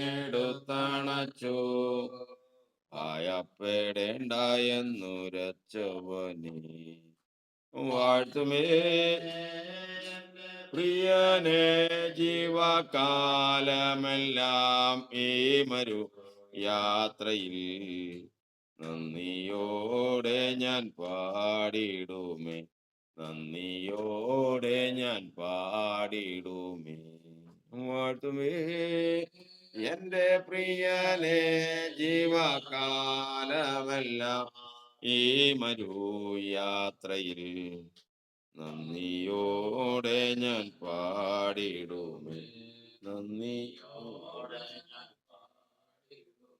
എടുത്തണച്ചു. ഭയപ്പെടേണ്ട എന്നുരച്ചവനെ വാഴ്ത്തുമേ പ്രിയനെ ജീവകാലമെല്ലാം ഈ മരു യാത്രയിൽ നന്ദിയോടെ ഞാൻ പാടിടുമേ, നന്ദിയോടെ ഞാൻ പാടിടുമേ. വാഴ്ത്തുമേ എന്റെ പ്രിയനെ ജീവകാലമെല്ലാം ഈ മരുയാത്രയിൽ നന്ദിയോടെ ഞാൻ പാടിടുമേ, നന്ദിയോടെ ഞാൻ പാടിടുമേ.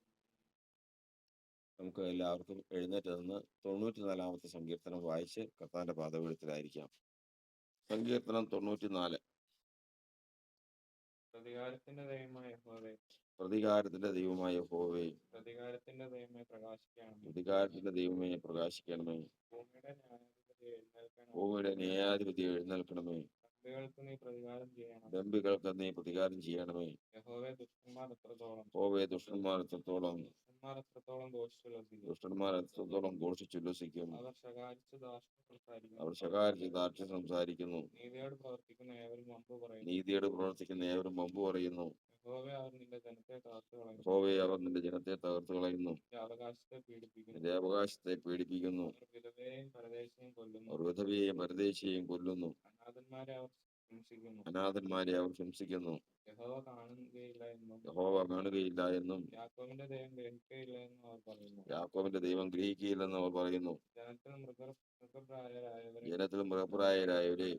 നമുക്ക് എല്ലാവർക്കും എഴുന്നേറ്റ് നിന്ന് 94-ാമത്തെ സങ്കീർത്തനം വായിച്ച് കർത്താവിന്റെ പാദപീഠത്തിലായിരിക്കാം. സങ്കീർത്തനം 94. പ്രതികാരത്തിന്റെ ദൈവമായ യഹോവേ, പ്രതികാരത്തിന്റെ ദൈവമായ യഹോവേ, പ്രതികാരത്തിന്റെ ദൈവമേ പ്രകാശിക്കണമേ. പ്രതികാരത്തിന്റെ ദൈവമേ പ്രകാശിക്കണമേ. ഭൂമിയുടെ ന്യായാധിപതി ഭൂമിയുടെ ന്യായാധിപതി എഴുന്നേൽക്കണമേ. എഴുന്നേൽക്കണമേ. ദമ്പികൾക്ക് നീ പ്രതികാരം ചെയ്യണം. ദമ്പികൾക്ക് നീ പ്രതികാരം ചെയ്യണമേ. യഹോവേ, ദുഷ്ടന്മാർ എത്രത്തോളം യഹോവേ, ദുഷ്ടന്മാർ എത്രത്തോളം ദുഷ്ടന്മാർ എത്രത്തോളം ഘോഷിച്ചുല്ലസിക്കും. അവർ അവർ ശകാരിച്ച് ശകാരിച്ച് ധാർഷ്ട്യം സംസാരിക്കുന്നു. നീതിയോട് പ്രവർത്തിക്കുന്ന ഏവരും വമ്പ് പറയുന്നു. നീതിയോട് പ്രവർത്തിക്കുന്ന ഏവരും വമ്പ് പറയുന്നു. യഹോവേ, അവർ നിന്റെ ജനത്തെ തകർത്തു കളയുന്നു. യഹോവേ, അവർ നിന്റെ ജനത്തെ തകർത്തു കളയുന്നു. നിന്റെ അവകാശത്തെ പീഡിപ്പിക്കുന്നു. നിന്റെ അവകാശത്തെ പീഡിപ്പിക്കുന്നു. അവർ വിധവയെയും പരദേശിയെയും കൊല്ലുന്നു. അവർ വിധവയെയും പരദേശിയെയും കൊല്ലുന്നു. അനാഥന്മാരെ അവർ ഹിംസിക്കുന്നു. അനാഥന്മാരെ അവർ ഹിംസിക്കുന്നു. യഹോവ കാണുകയില്ല എന്നും യഹോവ കാണുകയില്ല എന്നും യാക്കോബിന്റെ ദൈവം ഗ്രഹിക്കുകയില്ല എന്നും അവർ പറയുന്നു. യാക്കോബിന്റെ ദൈവം ഗ്രഹിക്കുകയില്ലെന്ന് അവർ പറയുന്നു. ജനത്തിൽ ജനത്തിൽ മൃഗപ്രായരായവരെ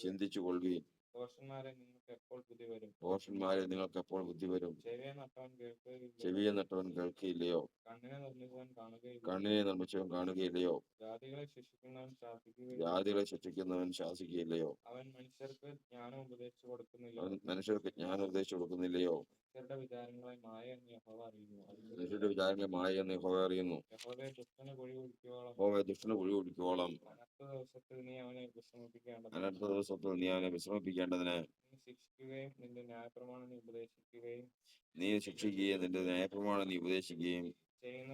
ചിന്തിച്ചു കൊള്ളുകയും ദോഷന്മാരെ നിങ്ങൾക്ക് എപ്പോൾ ബുദ്ധി വരും. ദോഷന്മാരെ നിങ്ങൾക്ക് എപ്പോൾ ബുദ്ധി വരും. ചെവിയെ നട്ടവൻ കേൾക്കുകയില്ല. ചെവിയെ നട്ടവൻ കേൾക്കുകയില്ലയോ. കണ്ണിനെ നിർമ്മിച്ചവൻ കാണുകയില്ല. കണ്ണിനെ നിർമ്മിച്ചവൻ കാണുകയില്ലയോ. ജാതികളെ ശിക്ഷിക്കുന്നവൻ ശാസിക്കുകയില്ല. ജാതികളെ ശിക്ഷിക്കുന്നവൻ ശാസിക്കുകയില്ലയോ. അവൻ മനുഷ്യർക്ക് ജ്ഞാനം ഉപദേശിച്ചു കൊടുക്കുന്നില്ല. അവൻ മനുഷ്യർക്ക് ജ്ഞാനം ഉപദേശിച്ചു കൊടുക്കുന്നില്ലയോ. മനുഷ്യരുടെ വിചാരങ്ങളെ മായ എന്ന് യഹോവ അറിയുന്നു. മനുഷ്യരുടെ വിചാരങ്ങളെ മായ എന്ന് യഹോവ അറിയുന്നു. യഹോവയെ ദുഷ്ടന് കുഴി കുഴിക്കുവോളം യഹോവയെ ദുഷ്ടന് കുഴി കുഴിക്കുവോളം അനർത്ഥ ദിവസത്തിൽ നീ അവനെ വിശ്രമിപ്പിക്കേണ്ടത്. അനർത്ഥ ദിവസത്തിൽ നീ അവനെ വിശ്രമിപ്പിക്കേണ്ടതിന് നീ ശിക്ഷിക്കുകയും നിന്റെ ന്യായപ്രമാണം നീ ഉപദേശിക്കുകയും നീ ശിക്ഷിക്കുകയും നിന്റെ ന്യായപ്രമാണം നീ ഉപദേശിക്കുകയും ചെയ്യുന്ന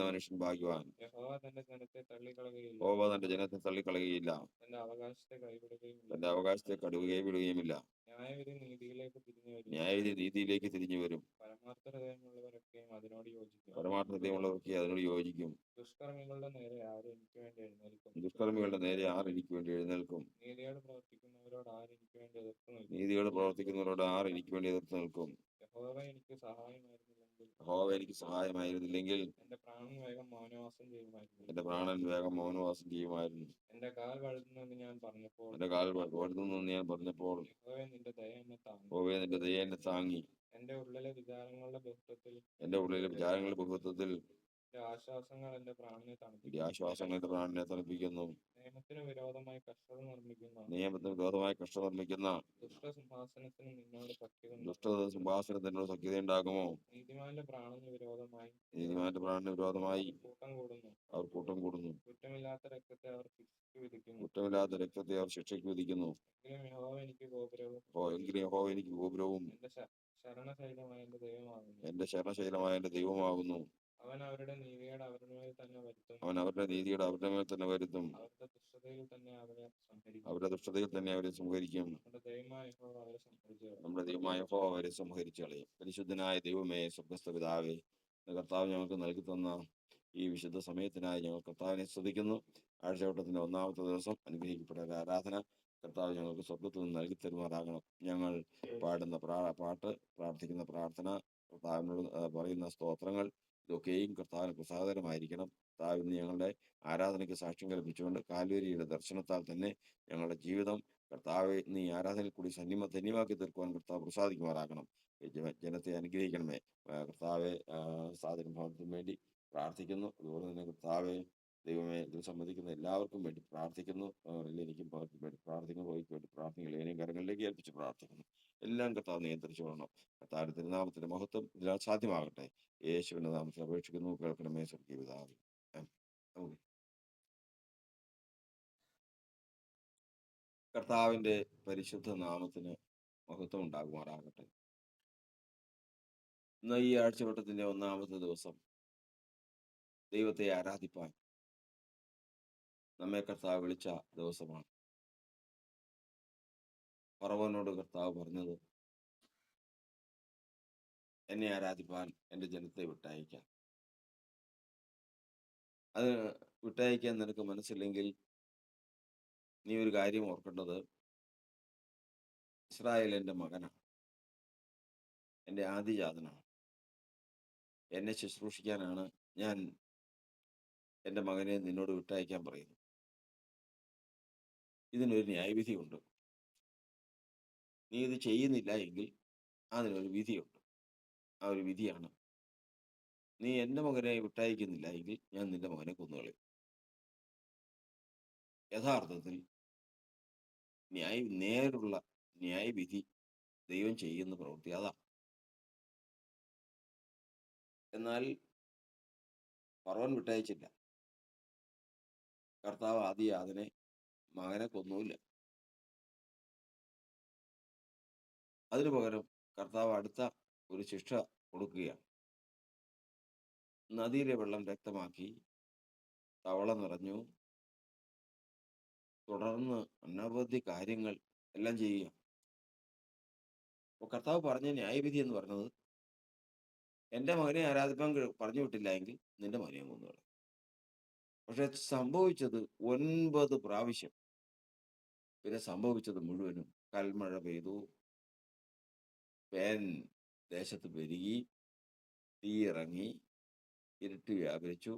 മനുഷ്യൻ ഭാഗ്യവാൻ. യഹോവ തന്റെ ജനത്തെ തള്ളിക്കളയുകയില്ല. യഹോവ തന്റെ ജനത്തെ തള്ളിക്കളയുകയില്ല. തന്റെ അവകാശത്തെ കൈവിടുകയുമില്ല. തന്റെ അവകാശത്തെ കൈവിടുകയുമില്ല. ന്യായവിധി നീതിയിലേക്ക് തിരിഞ്ഞു വരും. ന്യായവിധി നീതിയിലേക്ക് തിരിഞ്ഞു വരും. പരമാർത്ഥ ഹൃദയമുള്ളവരൊക്കെയും അതിനോട് യോജിക്കും. പരമാർത്ഥ ഹൃദയമുള്ളവർക്ക് അതിനോട് യോജിക്കും. ദുഷ്കർമ്മികളുടെ നേരെ ആര് എനിക്ക് വേണ്ടി എഴുന്നേൽക്കും. ദുഷ്കർമ്മികളുടെ നേരെ ആർ എനിക്ക് വേണ്ടി എഴുന്നേൽക്കും. നീതിയോട് പ്രവർത്തിക്കുന്നവരോട് ആര് എനിക്ക് വേണ്ടി എതിർത്ത് നിൽക്കും. നീതിയോട് പ്രവർത്തിക്കുന്നവരോട് ആർ എനിക്ക് വേണ്ടി എതിർത്ത് നിൽക്കും. യഹോവ എനിക്ക് സഹായമായിരുന്നില്ലെങ്കിൽ യഹോവ എനിക്ക് സഹായമായിരുന്നില്ലെങ്കിൽ എന്റെ പ്രാണൻ വേഗം മൗനവാസം ചെയ്യുമായിരുന്നു. എന്റെ പ്രാണൻ വേഗം മൗനവാസം ചെയ്യുമായിരുന്നു. എന്റെ കാൽ വഴുതുന്നെന്ന് ഞാൻ പറഞ്ഞപ്പോൾ യഹോവേ, നിന്റെ ദയ എന്നെ താങ്ങി. യഹോവേ, നിന്റെ ദയ എന്നെ താങ്ങി. എന്റെ ഉള്ളിലെ വിചാരങ്ങളുടെ ബഹുത്വത്തിൽ എന്റെ ആശ്വാസങ്ങൾ എന്റെ പ്രാണനെ തണുപ്പിക്കുന്നു. നിയമത്തിന് വിരോധമായി കഷ്ടത നിർമ്മിക്കുന്ന ദുഷ്ടസിംഹാസനത്തിന് നിന്നോട് സഖ്യത ഉണ്ടാകുമോ. നീതിമാന്റെ പ്രാണന് വിരോധമായി അവർ കൂട്ടം കൂടുന്നു. കുറ്റമില്ലാത്ത രക്തത്തെ അവർ ശിക്ഷയ്ക്ക് വിധിക്കുന്നു. എങ്കിലും യഹോവ എനിക്ക് ഗോപുരവും എന്റെ ശരണശൈലമായ എന്റെ ദൈവമാകുന്നു. അവൻ അവരുടെ നീതിയുടെ അവരുടെ മേൽ തന്നെ വരുത്തും. അവരുടെ ദുഷ്ടതയിൽ തന്നെ അവരെ സംഹരിക്കും. നമ്മുടെ ദൈവമായ യഹോവ അവരെ സംഹരിച്ചു കളയും. പരിശുദ്ധനായ ദൈവമേ, സ്വർഗ്ഗസ്ഥ പിതാവേ, കർത്താവ് ഞങ്ങൾക്ക് നൽകി തന്ന ഈ വിശുദ്ധ സമയത്തിനായി ഞങ്ങൾ കർത്താവിനെ സ്തുതിക്കുന്നു. ആഴ്ചവട്ടത്തിന്റെ 1-ാമത്തെ ദിവസം അനുഗ്രഹിക്കപ്പെട്ട ഒരു ആരാധന കർത്താവ് ഞങ്ങൾക്ക് സ്വർഗ്ഗത്തിൽ നിന്ന് നൽകി തരുമാറാകണം. ഞങ്ങൾ പാടുന്ന പാട്ട്, പ്രാർത്ഥിക്കുന്ന പ്രാർത്ഥന, കർത്താവിനോട് പറയുന്ന സ്തോത്രങ്ങൾ, ഇതൊക്കെയും കർത്താവിന് പ്രസാദകരമായിരിക്കണം. കർത്താവ് ഇന്ന് ഞങ്ങളുടെ ആരാധനയ്ക്ക് സാക്ഷ്യം കൽപ്പിച്ചുകൊണ്ട് കാൽവരിയുടെ ദർശനത്താൽ തന്നെ ഞങ്ങളുടെ ജീവിതം കർത്താവെ ഇന്ന് ഈ ആരാധനയിൽ കൂടി ധന്യമാക്കി തീർക്കുവാൻ കർത്താവ് പ്രസാദിക്കുമാറാകണം. ജനത്തെ അനുഗ്രഹിക്കണമേ. കർത്താവെ, സാധന ഭവനത്തിന് വേണ്ടി പ്രാർത്ഥിക്കുന്നു. അതുപോലെ തന്നെ കർത്താവെ ദൈവമേ, ഇതിൽ സംബന്ധിക്കുന്ന എല്ലാവർക്കും വേണ്ടി പ്രാർത്ഥിക്കുന്നു. എനിക്കും വേണ്ടി പ്രാർത്ഥിക്കുന്നു. പോയിക്ക് വേണ്ടി പ്രാർത്ഥിക്കുന്നു. ഏനെയും കരങ്ങളിലേക്ക് ഏൽപ്പിച്ച് പ്രാർത്ഥിക്കുന്നു. എല്ലാം കർത്താവ് നിയന്ത്രിച്ചു കൊള്ളണം. കർത്താവിന്റെ തിരുനാമത്തിന്റെ മഹത്വം ഇതിനാൽ സാധ്യമാകട്ടെ. യേശുവിന്റെ നാമത്തിൽ അപേക്ഷിക്കുന്നു. കേൾക്കണമേ സ്വർഗ്ഗീയ പിതാവേ. കർത്താവിന്റെ പരിശുദ്ധ നാമത്തിന് മഹത്വം ഉണ്ടാകുമാറാകട്ടെ. ഇന്ന് ഈ ആഴ്ചവട്ടത്തിന്റെ ഒന്നാമത്തെ ദിവസം ദൈവത്തെ ആരാധിപ്പാൻ നമ്മെ കർത്താവ് വിളിച്ച ദിവസമാണ്. ഫറവോനോട് കർത്താവ് പറഞ്ഞത്, എന്നെ ആരാധിപ്പാൻ എൻ്റെ ജനത്തെ വിട്ടയക്കാം. അത് വിട്ടയക്കാൻ നിനക്ക് മനസ്സില്ലെങ്കിൽ നീ ഒരു കാര്യം ഓർക്കേണ്ടത്, ഇസ്രായേൽ എൻ്റെ മകനാണ്, എൻ്റെ ആദിജാതനാണ്. എന്നെ ശുശ്രൂഷിക്കാനാണ് ഞാൻ എൻ്റെ മകനെ നിന്നോട് വിട്ടയക്കാൻ പറയുന്നു. ഇതിനൊരു ന്യായവിധിയുണ്ട്. നീ ഇത് ചെയ്യുന്നില്ല എങ്കിൽ അതിനൊരു വിധിയുണ്ട്. ആ ഒരു വിധിയാണ്, നീ എൻ്റെ മകനെ വിട്ടയക്കുന്നില്ല എങ്കിൽ ഞാൻ നിന്റെ മകനെ കൊന്നുകളയും. യഥാർത്ഥത്തിൽ നേരുള്ള ന്യായവിധി ദൈവം ചെയ്യുന്ന പ്രവൃത്തി അതാണ്. എന്നാൽ ഫറവോൻ വിട്ടയച്ചില്ല. കർത്താവ് ആദിയാതനെ മകനെ കൊന്നുമില്ല. അതിനു പകരം കർത്താവ് അടുത്ത ഒരു ശിക്ഷ കൊടുക്കുകയാണ്. നദിയിലെ വെള്ളം രക്തമാക്കി, തവള നിറഞ്ഞു, തുടർന്ന് അനവധി കാര്യങ്ങൾ എല്ലാം ചെയ്യുക. അപ്പോൾ കർത്താവ് പറഞ്ഞ ന്യായവിധി എന്ന് പറഞ്ഞത്, എൻ്റെ മകനെ ആരാധിപ്പാൻ പറഞ്ഞു വിട്ടില്ല എങ്കിൽ നിന്റെ മകനെ കൊന്നുകളയും. പക്ഷെ സംഭവിച്ചത് 9 പ്രാവശ്യം. പിന്നെ സംഭവിച്ചത് മുഴുവനും കൽമഴ പെയ്തു, പേൻ ദേശത്ത് പെരുകി, തീയിറങ്ങി, ഇരുട്ട് വ്യാപരിച്ചു.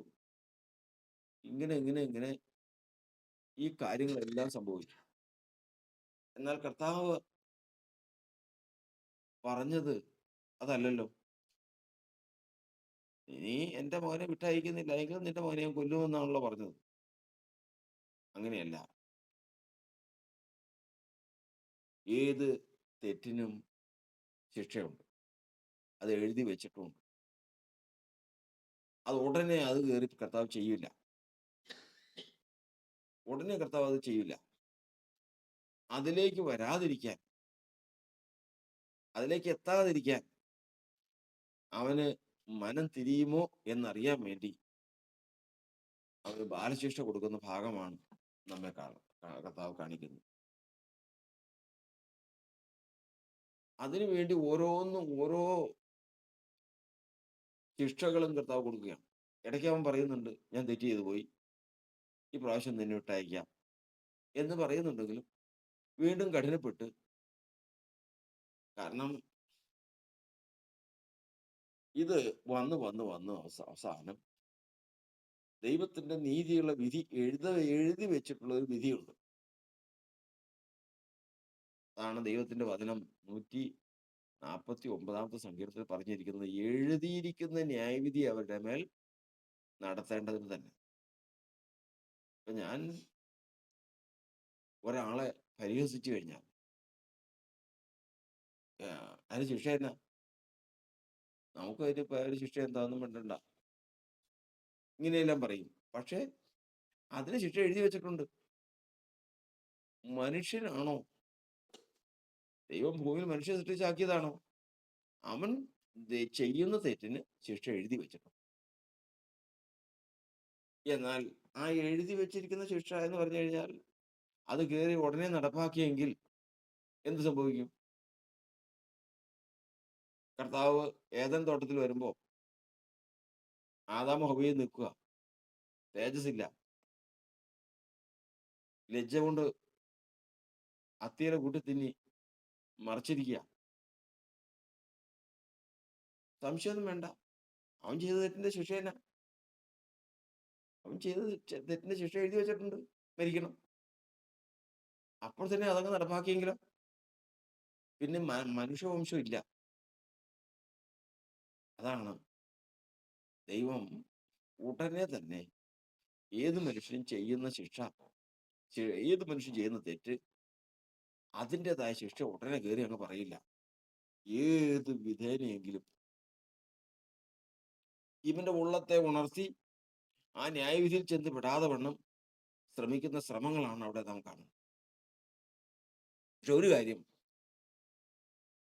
ഇങ്ങനെ ഇങ്ങനെ ഇങ്ങനെ ഈ കാര്യങ്ങളെല്ലാം സംഭവിച്ചു. എന്നാൽ കർത്താവ് പറഞ്ഞത് അതല്ലല്ലോ. നീ എൻ്റെ മകനെ വിട്ടയക്കുന്നില്ല എങ്കിൽ നിന്റെ മകനെ ഞാൻ കൊല്ലുമെന്നാണല്ലോ പറഞ്ഞത്. അങ്ങനെയല്ല. ഏത് തെറ്റിനും ശിക്ഷയുണ്ട്. അത് എഴുതി വെച്ചിട്ടുണ്ട്. അത് ഉടനെ അത് കയറി കർത്താവ് ചെയ്യില്ല. ഉടനെ കർത്താവ് അത് ചെയ്യില്ല. അതിലേക്ക് വരാതിരിക്കാൻ, അതിലേക്ക് എത്താതിരിക്കാൻ, അവന് മനം തിരിയുമോ എന്നറിയാൻ വേണ്ടി അവന് ബാലശിക്ഷ കൊടുക്കുന്ന ഭാഗമാണ് നമ്മെ കർത്താവ് കാണിക്കുന്നത്. അതിനുവേണ്ടി ഓരോന്നും ഓരോ ശിക്ഷകളും കർത്താവ് കൊടുക്കുകയാണ്. ഇടയ്ക്ക് അവൻ പറയുന്നുണ്ട്, ഞാൻ തെറ്റ് ചെയ്തു പോയി, ഈ പ്രാവശ്യം നിന്നെ വിട്ടയക്കാം എന്ന് പറയുന്നുണ്ടെങ്കിലും വീണ്ടും കഠിനപ്പെട്ട്, കാരണം ഇത് വന്ന് വന്ന് വന്ന് അവസാനം ദൈവത്തിന്റെ നീതിയുള്ള വിധി എഴുതി വെച്ചിട്ടുള്ള ഒരു വിധിയുണ്ട്. അതാണ് ദൈവത്തിന്റെ വചനം 149 സങ്കീർത്തനത്തിൽ പറഞ്ഞിരിക്കുന്നത്, എഴുതിയിരിക്കുന്ന ന്യായവിധി അവരുടെ മേൽ നടത്തേണ്ടതിന് തന്നെ. ഇപ്പൊ ഞാൻ ഒരാളെ പരിഹസിച്ചു കഴിഞ്ഞാൽ അതിന് ശിക്ഷ എന്നാ? നമുക്ക് അതിന് ശിക്ഷ എന്താണെന്നും വേണ്ടണ്ട, ഇങ്ങനെയെല്ലാം പറയും. പക്ഷെ അതിന് ശിക്ഷ എഴുതി വെച്ചിട്ടുണ്ട്. മനുഷ്യനാണോ? ദൈവം ഭൂമിയിൽ മനുഷ്യ സൃഷ്ടിച്ചാക്കിയതാണോ? അവൻ ചെയ്യുന്ന തെറ്റിന് ശിക്ഷ എഴുതി വെച്ചിട്ടുണ്ട്. എന്നാൽ ആ എഴുതി വെച്ചിരിക്കുന്ന ശിക്ഷ എന്ന് പറഞ്ഞു കഴിഞ്ഞാൽ അത് കയറി ഉടനെ നടപ്പാക്കിയെങ്കിൽ എന്ത് സംഭവിക്കും? കർത്താവ് ഏദൻ തോട്ടത്തിൽ വരുമ്പോ ആദാം ഹവ്വയും നിൽക്കുക, തേജസ്സില്ല, ലജ്ജ കൊണ്ട് അത്തിയുടെ കൂട്ടി തിന്നി മറച്ചിരിക്കുക. സംശയമൊന്നും വേണ്ട, അവൻ ചെയ്ത തെറ്റിന്റെ ശിക്ഷ തന്നെ. അവൻ ചെയ്ത തെറ്റിന്റെ ശിക്ഷ എഴുതി വെച്ചിട്ടുണ്ട്, മരിക്കണം. അപ്പോൾ തന്നെ അതങ്ങ് നടപ്പാക്കിയെങ്കിലോ പിന്നെ മനുഷ്യവംശം ഇല്ല. അതാണ് ദൈവം ഉടനെ തന്നെ ഏത് മനുഷ്യനും ചെയ്യുന്ന ശിക്ഷ, ഏത് മനുഷ്യൻ ചെയ്യുന്ന തെറ്റ്, അതിൻ്റെതായ ശിക്ഷ ഉടനെ കയറി അങ്ങ് പറയില്ല. ഏത് വിധേനയെങ്കിലും ഇവന്റെ ഉള്ളത്തെ ഉണർത്തി ആ ന്യായവിധിയിൽ ചെന്ന് പെടാതെ വണ്ണം ശ്രമിക്കുന്ന ശ്രമങ്ങളാണ് അവിടെ നാം കാണുന്നത്. പക്ഷെ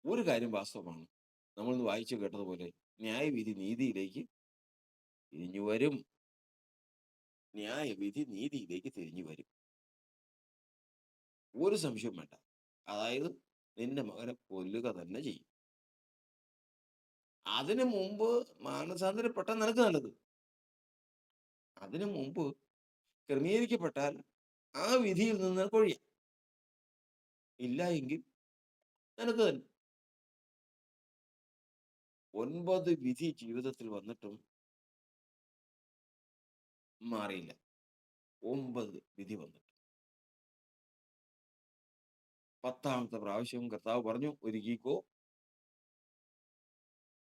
ഒരു കാര്യം വാസ്തവമാണ്, നമ്മളിന്ന് വായിച്ചു കേട്ടതുപോലെ ന്യായവിധി നീതിയിലേക്ക് തിരിഞ്ഞു വരും. ന്യായവിധി നീതിയിലേക്ക് തിരിഞ്ഞു വരും. ഒരു സംശയവും വേണ്ട. അതായത് നിന്റെ മകനെ കൊല്ലുക തന്നെ ചെയ്യും. അതിനു മുമ്പ് മാനസാന്തരപ്പെട്ട നിനക്ക് നല്ലത്. അതിനു മുമ്പ് ക്രമീകരിക്കപ്പെട്ടാൽ ആ വിധിയിൽ നിന്ന് നിനക്ക് ഒഴിയാം. ഇല്ല എങ്കിൽ നിനക്ക് തന്നെ. 9 വിധി ജീവിതത്തിൽ വന്നിട്ടും മാറിയില്ല. 9 വിധി വന്നിട്ട് 10ാമത്തെ പ്രാവശ്യം കർത്താവ് പറഞ്ഞു, ഒരുക്കിക്കോ.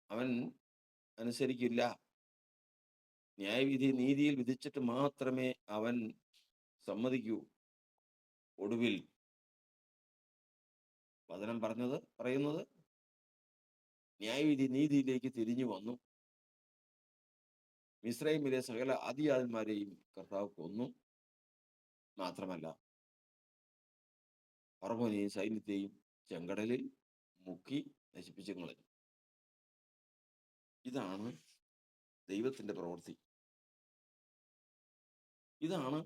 അവൻ അനുസരിക്കില്ല. ന്യായവിധി നീതിയിൽ വിധിച്ചിട്ട് മാത്രമേ അവൻ സമ്മതിക്കൂ. ഒടുവിൽ വചനം പറയുന്നത് ന്യായവിധി നീതിയിലേക്ക് തിരിഞ്ഞു വന്നു. മിസ്രൈമിലെ സകല ആദിയാന്മാരെയും കർത്താവ് കൊന്നു. മാത്രമല്ല ഫറവോനെയും സൈന്യത്തെയും ചെങ്കടലിൽ മുക്കി നശിപ്പിച്ചു കളഞ്ഞു. ഇതാണ് ദൈവത്തിന്റെ പ്രവൃത്തി. ഇതാണ്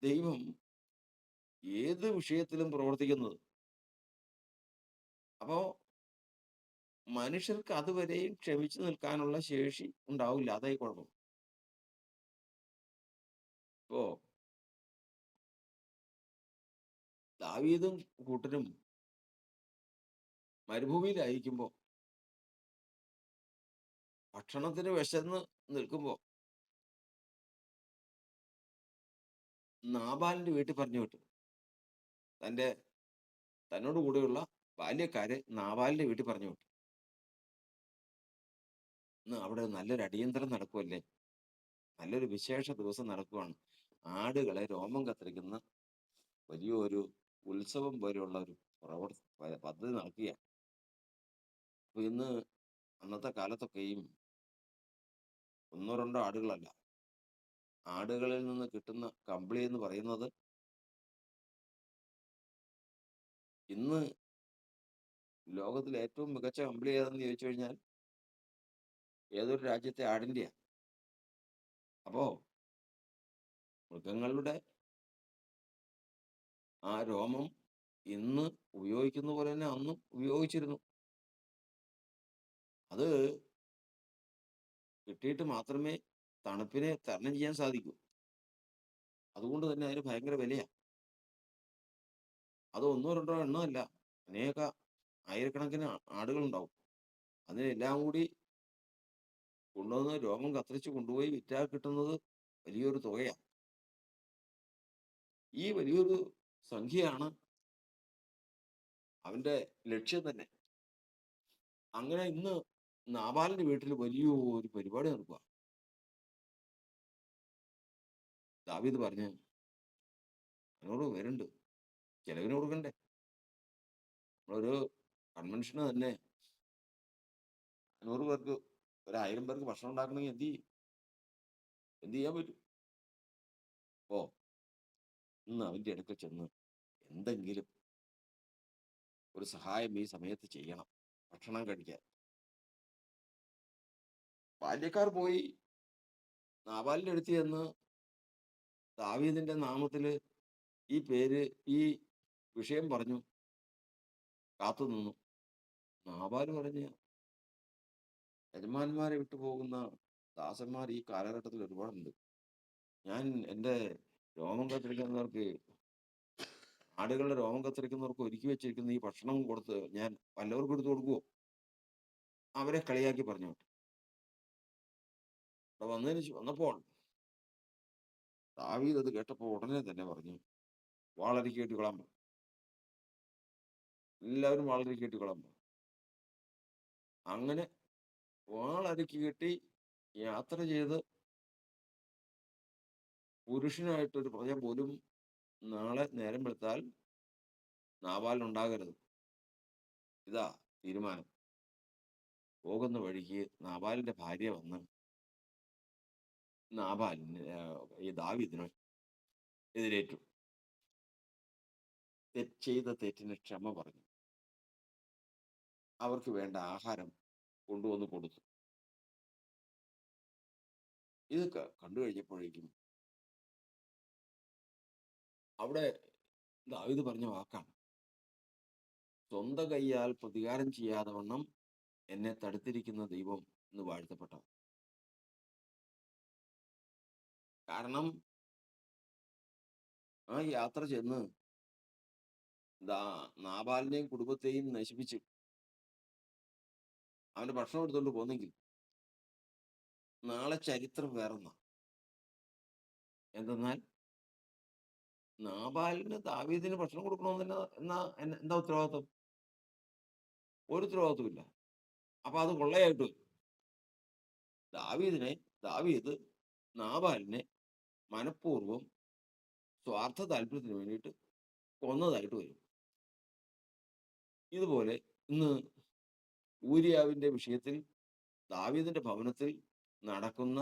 ദൈവം ഏത് വിഷയത്തിലും പ്രവർത്തിക്കുന്നത്. അപ്പോ മനുഷ്യർക്ക് അതുവരെയും ക്ഷമിച്ചു നിൽക്കാനുള്ള ശേഷി ഉണ്ടാവില്ല. അതേ കുഴപ്പം. ഇപ്പോ ദാവീദും കൂട്ടരും മരുഭൂമിയിലായിരിക്കുമ്പോ ഭക്ഷണത്തിന് വിശന്ന് നിൽക്കുമ്പോ നാബാലിന്റെ വീട്ടിൽ പറഞ്ഞു വിട്ടു. തന്നോട് കൂടെയുള്ള ബാല്യക്കാരെ നാബാലിന്റെ വീട്ടിൽ പറഞ്ഞു വിട്ടു. ഇന്ന് അവിടെ നല്ലൊരു അടിയന്തരം നടക്കുമല്ലേ, നല്ലൊരു വിശേഷ ദിവസം നടക്കുവാണ്. ആടുകളെ രോമം കത്തിരിക്കുന്ന വലിയൊരു ഉത്സവം പോലെയുള്ള ഒരു പദ്ധതി നടക്കുകയാണ്. അപ്പൊ ഇന്ന് അന്നത്തെ കാലത്തൊക്കെയും 1-2 ആടുകളല്ല, ആടുകളിൽ നിന്ന് കിട്ടുന്ന കമ്പിളി എന്ന് പറയുന്നത് ഇന്ന് ലോകത്തിലെ ഏറ്റവും മികച്ച കമ്പിളി ഏതെന്ന് ചോദിച്ചു കഴിഞ്ഞാൽ ഏതൊരു രാജ്യത്തെ ആടിന്റെയാ. അപ്പോ മൃഗങ്ങളുടെ ആ രോമം ഇന്ന് ഉപയോഗിക്കുന്ന പോലെ തന്നെ അന്നും ഉപയോഗിച്ചിരുന്നു. അത് കിട്ടിയിട്ട് മാത്രമേ തണുപ്പിനെ തരണം ചെയ്യാൻ സാധിക്കൂ. അതുകൊണ്ട് തന്നെ അതിന് ഭയങ്കര വിലയാ. അത് 1-2 എണ്ണമല്ല, അനേക ആയിരക്കണക്കിന് ആടുകളുണ്ടാവും. അതിനെല്ലാം കൂടി കൊണ്ടുവന്ന് രോമം കത്തിരിച്ച് കൊണ്ടുപോയി വിറ്റാൽ കിട്ടുന്നത് വലിയൊരു തുകയാണ്. ഈ വലിയൊരു സംഖ്യയാണ് അവന്റെ ലക്ഷ്യം തന്നെ. അങ്ങനെ ഇന്ന് നാബാലിന്റെ വീട്ടിൽ വലിയൊരു പരിപാടി നടക്കുക. ദാവീദ് പറഞ്ഞ് എന്നോട് വരുന്നുണ്ട്, ചെലവിന് കൊടുക്കണ്ടേ. നമ്മളൊരു കൺവെൻഷന് തന്നെ 100 പേർക്ക് 1000 പേർക്ക് ഭക്ഷണം ഉണ്ടാക്കണമെങ്കിൽ എന്ത് ചെയ്യാൻ പറ്റും? ഓ, ഇന്ന് അവന്റെ അടുക്കൽ ചെന്ന് എന്തെങ്കിലും ഒരു സഹായം ഈ സമയത്ത് ചെയ്യണം, ഭക്ഷണം കഴിക്കാൻ. ബാല്യക്കാർ പോയി നാബാലിന്റെ അടുത്ത് ചെന്ന് ദാവീദിന്റെ നാമത്തില് ഈ വിഷയം പറഞ്ഞു, കാത്തു നിന്നു. നാബാല് പറഞ്ഞ യജമാന്മാരെ വിട്ടുപോകുന്ന ദാസന്മാർ ഈ കാലഘട്ടത്തിൽ ഒരുപാടുണ്ട്. ഞാൻ എൻ്റെ രോമം കത്തിരിക്കുന്നവർക്ക്, ആടുകളുടെ രോമം കത്തിരിക്കുന്നവർക്ക് ഒരുക്കി വെച്ചിരിക്കുന്ന ഈ ഭക്ഷണം കൊടുത്ത് ഞാൻ വല്ലവർക്കും എടുത്തു കൊടുക്കുവോ? അവരെ കളിയാക്കി പറഞ്ഞു വിട്ടു. അവിടെ വന്നപ്പോൾ ദാവീദ് അത് കേട്ടപ്പോൾ ഉടനെ തന്നെ പറഞ്ഞു, വാളരിക്ക് കെട്ടിക്കൊള്ളാൻ പറഞ്ഞു. എല്ലാവരും വാളരിക്ക് കെട്ടിക്കൊള്ളാൻ പറഞ്ഞു. അങ്ങനെ വാളരിക്ക് കെട്ടി യാത്ര ചെയ്ത് പുരുഷനായിട്ടൊരു പ്രജ പോലും നാളെ നേരം വെളുത്താൽ നാബാലിനുണ്ടാകരുത്. ഇതാ തീരുമാനം. പോകുന്ന വഴിക്ക് നാബാലിന്റെ ഭാര്യ വന്ന് ഈ ദാവീദിന് എതിരേറ്റു. ചെയ്ത തെറ്റിന് ക്ഷമ പറഞ്ഞു. അവർക്ക് വേണ്ട ആഹാരം കൊണ്ടുവന്ന് കൊടുത്തു. ഇത് കണ്ടു കഴിഞ്ഞപ്പോഴേക്കും അവിടെ ദാവീദ് പറഞ്ഞ വാക്കാണ്, സ്വന്തം കൈയാൽ പ്രതികാരം ചെയ്യാതെ വണ്ണം എന്നെ തടുത്തിരിക്കുന്ന ദൈവം എന്ന് വാഴ്ത്തപ്പെട്ടവൻ. കാരണം ആ യാത്ര ചെന്ന് നാബാലിനെയും കുടുംബത്തെയും നശിപ്പിച്ച് അവന്റെ ഭക്ഷണം എടുത്തുകൊണ്ട് പോന്നെങ്കിൽ നാളെ ചരിത്രം വേറൊന്നാ. എന്തെന്നാൽ നാബാലിന് ദാവീദിന് ഭക്ഷണം കൊടുക്കണമെന്ന് എന്താ ഉത്തരവാദിത്വം? ഒരു ഉത്തരവാദിത്വമില്ല. അപ്പൊ അത് കൊള്ളയായിട്ട് വരും. ദാവീദ് നാബാലിനെ മനഃപൂർവ്വം സ്വാർത്ഥ താല്പര്യത്തിന് വേണ്ടിയിട്ട് കൊന്നതായിട്ട് വരും. ഇതുപോലെ ഇന്ന് ഊരിയാവിന്റെ വിഷയത്തിൽ ദാവീദിന്റെ ഭവനത്തിൽ നടക്കുന്ന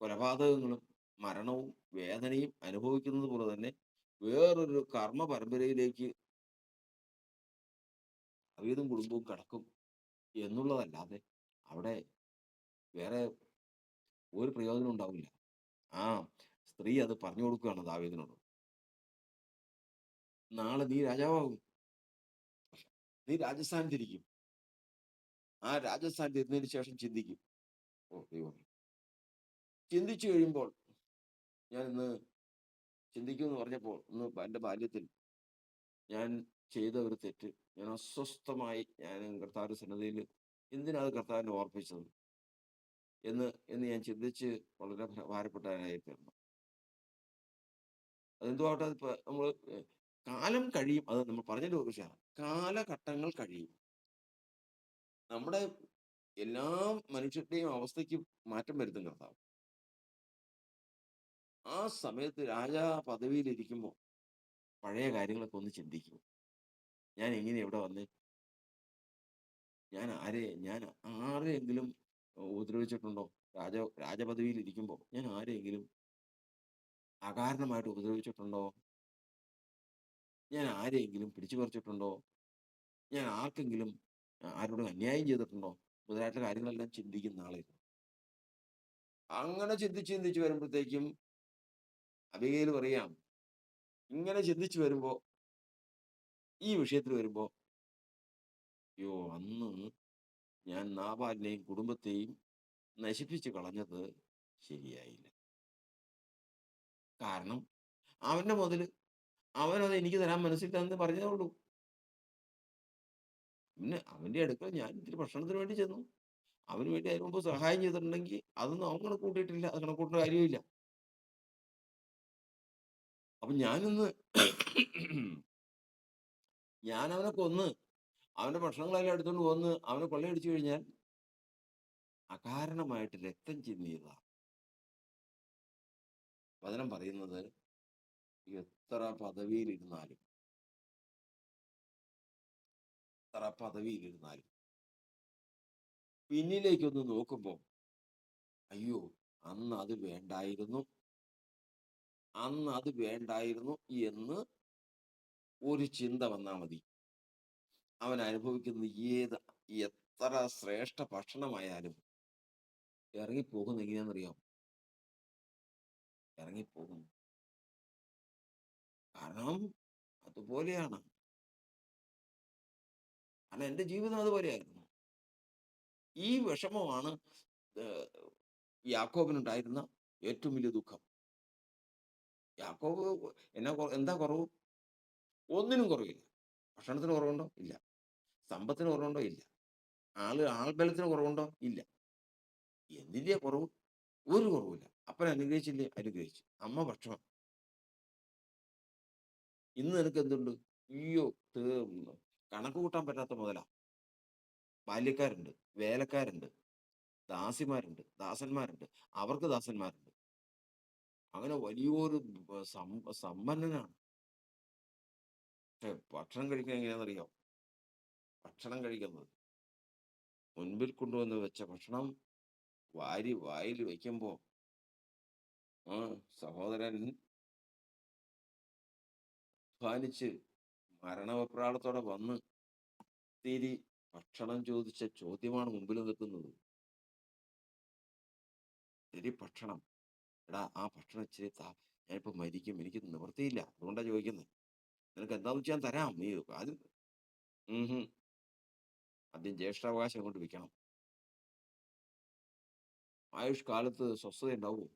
കൊലപാതകങ്ങളും മരണവും വേദനയും അനുഭവിക്കുന്നത് പോലെ തന്നെ വേറൊരു കർമ്മ പരമ്പരയിലേക്ക് ദാവീദും കുടുംബവും കടക്കും എന്നുള്ളതല്ലാതെ അവിടെ വേറെ ഒരു പ്രയോജനം ഉണ്ടാവില്ല. ആ സ്ത്രീ അത് പറഞ്ഞു കൊടുക്കുകയാണ് ദാവീദിനോട്, നാളെ നീ രാജാവാകും, നീ രാജസ്ഥാനത്തിരിക്കും, ആ രാജസ്ഥാനത്ത് ഇരുന്നതിന് ശേഷം ചിന്തിക്കും. ഓ ദൈവമേ, ചിന്തിച്ചു കഴിയുമ്പോൾ ഞാൻ ഇന്ന് ചിന്തിക്കുമെന്ന് പറഞ്ഞപ്പോൾ ഇന്ന് എൻ്റെ ബാല്യത്തിൽ ഞാൻ ചെയ്ത ഒരു തെറ്റ്, ഞാൻ അസ്വസ്ഥമായി ഞാൻ കർത്താവിന്റെ സന്നിധിയിൽ എന്തിനാ അത് കർത്താവിനെ ഓർപ്പിച്ചത് എന്ന് ഞാൻ ചിന്തിച്ച് വളരെ ഭാരപ്പെട്ടവനായി തീർന്നു. അതെന്തുമാവട്ടെ, ഇപ്പൊ നമ്മൾ കാലം കഴിയും, അത് നമ്മൾ പറഞ്ഞതിന്റെ ഒരു വിഷയമാണ്. കാലഘട്ടങ്ങൾ കഴിയും. നമ്മുടെ എല്ലാ മനുഷ്യരുടെയും അവസ്ഥയ്ക്ക് മാറ്റം വരുത്തും കർത്താവ്. ആ സമയത്ത് രാജാ പദവിയിൽ ഇരിക്കുമ്പോൾ പഴയ കാര്യങ്ങളൊക്കെ ഒന്ന് ചിന്തിക്കും. ഞാൻ എങ്ങനെ ഇവിടെ വന്നേ? ഞാൻ ആരെയെങ്കിലും ഉപദ്രവിച്ചിട്ടുണ്ടോ? രാജപദവിയിൽ ഇരിക്കുമ്പോൾ ഞാൻ ആരെയെങ്കിലും അകാരണമായിട്ട് ഉപദ്രവിച്ചിട്ടുണ്ടോ? ഞാൻ ആരെയെങ്കിലും പിടിച്ചു പറിച്ചിട്ടുണ്ടോ? ഞാൻ ആർക്കെങ്കിലും ആരോടും അന്യായം ചെയ്തിട്ടുണ്ടോ? മുതലായിട്ടുള്ള കാര്യങ്ങളെല്ലാം ചിന്തിക്കുന്ന ആളായിരുന്നു. അങ്ങനെ ചിന്തിച്ച് വരുമ്പോഴത്തേക്കും അബിഗയിൽ പറയാം, ഇങ്ങനെ ചിന്തിച്ചു വരുമ്പോ, ഈ വിഷയത്തിൽ വരുമ്പോ, അയ്യോ, അന്ന് ഞാൻ നാബാലിനെയും കുടുംബത്തെയും നശിപ്പിച്ചു കളഞ്ഞത് ശരിയായില്ല. കാരണം അവന്റെ മുതല് അവനത് എനിക്ക് തരാൻ മനസ്സിലാന്ന് പറഞ്ഞതേ ഉള്ളൂ. പിന്നെ അവന്റെ അടുക്കൽ ഞാൻ ഇത്തിരി ഭക്ഷണത്തിന് വേണ്ടി ചെന്നു. അവന് വേണ്ടി അതിന് മുമ്പ് സഹായം ചെയ്തിട്ടുണ്ടെങ്കിൽ അതൊന്നും അവൻ കണക്കൂട്ടിയിട്ടില്ല. അത് കണക്കൂട്ടേണ്ട കാര്യമില്ല. അപ്പൊ ഞാൻ അവനെ കൊന്ന് അവന്റെ ഭക്ഷണങ്ങളെല്ലാം എടുത്തുകൊണ്ട് വന്ന് അവനെ കൊള്ളയടിച്ചു കഴിഞ്ഞാൽ അകാരണമായിട്ട് രക്തം ചിന്തിയതാ. വചനം പറയുന്നത്, എത്ര പദവിയിലിരുന്നാലും പിന്നിലേക്കൊന്ന് നോക്കുമ്പോ, അയ്യോ, അന്ന് അത് വേണ്ടായിരുന്നു എന്ന് ഒരു ചിന്ത വന്നാൽ മതി. അവൻ അനുഭവിക്കുന്ന എത്ര ശ്രേഷ്ഠ ഭക്ഷണമായാലും ഇറങ്ങിപ്പോകുന്ന എങ്ങനെയാണെന്നറിയാം? ഇറങ്ങിപ്പോകും. കാരണം അതുപോലെയാണ്. കാരണം എൻ്റെ ജീവിതം അതുപോലെയായിരുന്നു. ഈ വിഷമമാണ് യാക്കോബിനുണ്ടായിരുന്ന ഏറ്റവും വലിയ ദുഃഖം. യാക്കോബ് എന്താ കുറവ്? ഒന്നിനും കുറവില്ല. ഭക്ഷണത്തിന് കുറവുണ്ടോ? ഇല്ല. സമ്പത്തിന് കുറവുണ്ടോ? ഇല്ല. ആൾബലത്തിന് കുറവുണ്ടോ? ഇല്ല. എന്തിന്റെ കുറവ്? ഒരു കുറവില്ല. അപ്പൻ അനുഗ്രഹിച്ചില്ലേ? അനുഗ്രഹിച്ചു. അമ്മ ഭക്ഷണം. ഇന്ന് നിനക്ക് എന്തുണ്ട്? അയ്യോ, കണക്ക് കൂട്ടാൻ പറ്റാത്ത മുതലാ. ബാല്യക്കാരുണ്ട്, വേലക്കാരുണ്ട്, ദാസിമാരുണ്ട്, ദാസന്മാരുണ്ട്, അവർക്ക് ദാസന്മാരുണ്ട്. അങ്ങനെ വലിയൊരു സമ്പന്നനാണ്. പക്ഷെ ഭക്ഷണം കഴിക്കാൻ എങ്ങനെയാണെന്നറിയാം? ഭക്ഷണം കഴിക്കുന്നത് മുൻപിൽ കൊണ്ടുവന്ന് വെച്ച ഭക്ഷണം വായിൽ വെക്കുമ്പോ സഹോദരൻ അധ്വാനിച്ച് മരണവെപ്രാളത്തോടെ വന്ന് ഇത്തിരി ഭക്ഷണം ചോദിച്ച ചോദ്യമാണ് മുമ്പിൽ നിൽക്കുന്നത്. ഇത്തിരി ഭക്ഷണം. എടാ ആ ഭക്ഷണം ഇച്ചിരി താ. ഞാനിപ്പോ മരിക്കും. എനിക്ക് നിവൃത്തിയില്ല. അതുകൊണ്ടാ ചോദിക്കുന്നത്. നിനക്ക് എന്താന്ന് വെച്ചാൽ ഞാൻ തരാം. നീ ആദ്യം ഊഹും. ആദ്യം ജ്യേഷ്ഠാവകാശം കൊണ്ട് വിൽക്കണം. ആയുഷ്കാലത്ത് സ്വസ്ഥതയുണ്ടാവുമോ?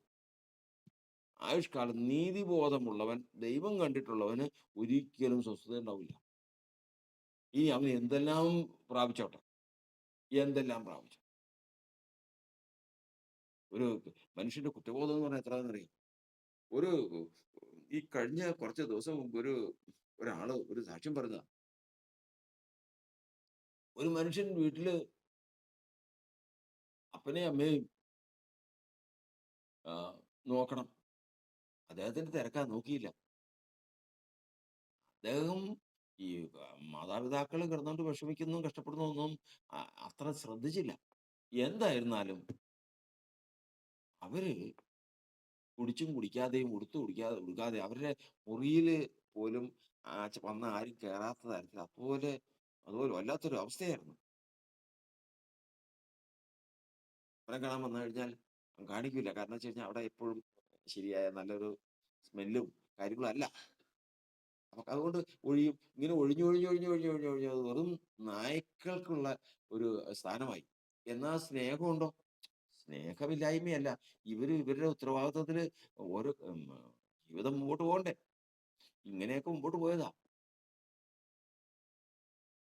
ആയുഷ്കാലം നീതിബോധമുള്ളവൻ, ദൈവം കണ്ടിട്ടുള്ളവന് ഒരിക്കലും സ്വസ്ഥത ഉണ്ടാവില്ല. ഇനി അവൻ എന്തെല്ലാം പ്രാപിച്ചോട്ടെ. എന്തെല്ലാം പ്രാപിച്ചു. ഒരു മനുഷ്യന്റെ കുറ്റബോധം എന്ന് പറഞ്ഞാൽ എത്രയാണെന്നറിയോ? ഒരു ഈ കഴിഞ്ഞ കുറച്ച് ദിവസം മുമ്പ് ഒരാള് ഒരു സാക്ഷ്യം പറഞ്ഞതാ. ഒരു മനുഷ്യൻ വീട്ടില് അപ്പനെയും അമ്മയെയും നോക്കണം. അദ്ദേഹത്തിന്റെ തിരക്കാ, നോക്കിയില്ല. അദ്ദേഹം ഈ മാതാപിതാക്കൾ കിടന്നുകൊണ്ട് വിഷമിക്കുന്നു, കഷ്ടപ്പെടുന്നു ഒന്നും അത്ര ശ്രദ്ധിച്ചില്ല. എന്തായിരുന്നാലും അവര് കുടിച്ചും കുടിക്കാതെയും ഉടുക്കാതെ അവരുടെ മുറിയില് പോലും വന്ന ആരും കയറാത്ത തരത്തിൽ അതുപോലെ വല്ലാത്തൊരു അവസ്ഥയായിരുന്നു. അവനെ കാണാൻ വന്നു കഴിഞ്ഞാൽ കാണിക്കില്ല. കാരണം വെച്ച് കഴിഞ്ഞാൽ അവിടെ എപ്പോഴും ശരിയായ നല്ലൊരു സ്മെല്ലും കാര്യങ്ങളും അല്ല. അപ്പൊ അതുകൊണ്ട് ഇങ്ങനെ ഒഴിഞ്ഞു അത് വെറും നായ്ക്കൾക്കുള്ള ഒരു സ്ഥാനമായി. എന്നാ സ്നേഹമുണ്ടോ? സ്നേഹമില്ലായ്മയല്ല. ഇവരുടെ ഉത്തരവാദിത്വത്തില് ഓരോ ജീവിതം മുമ്പോട്ട് പോകണ്ടേ? ഇങ്ങനെയൊക്കെ മുമ്പോട്ട് പോയതാ.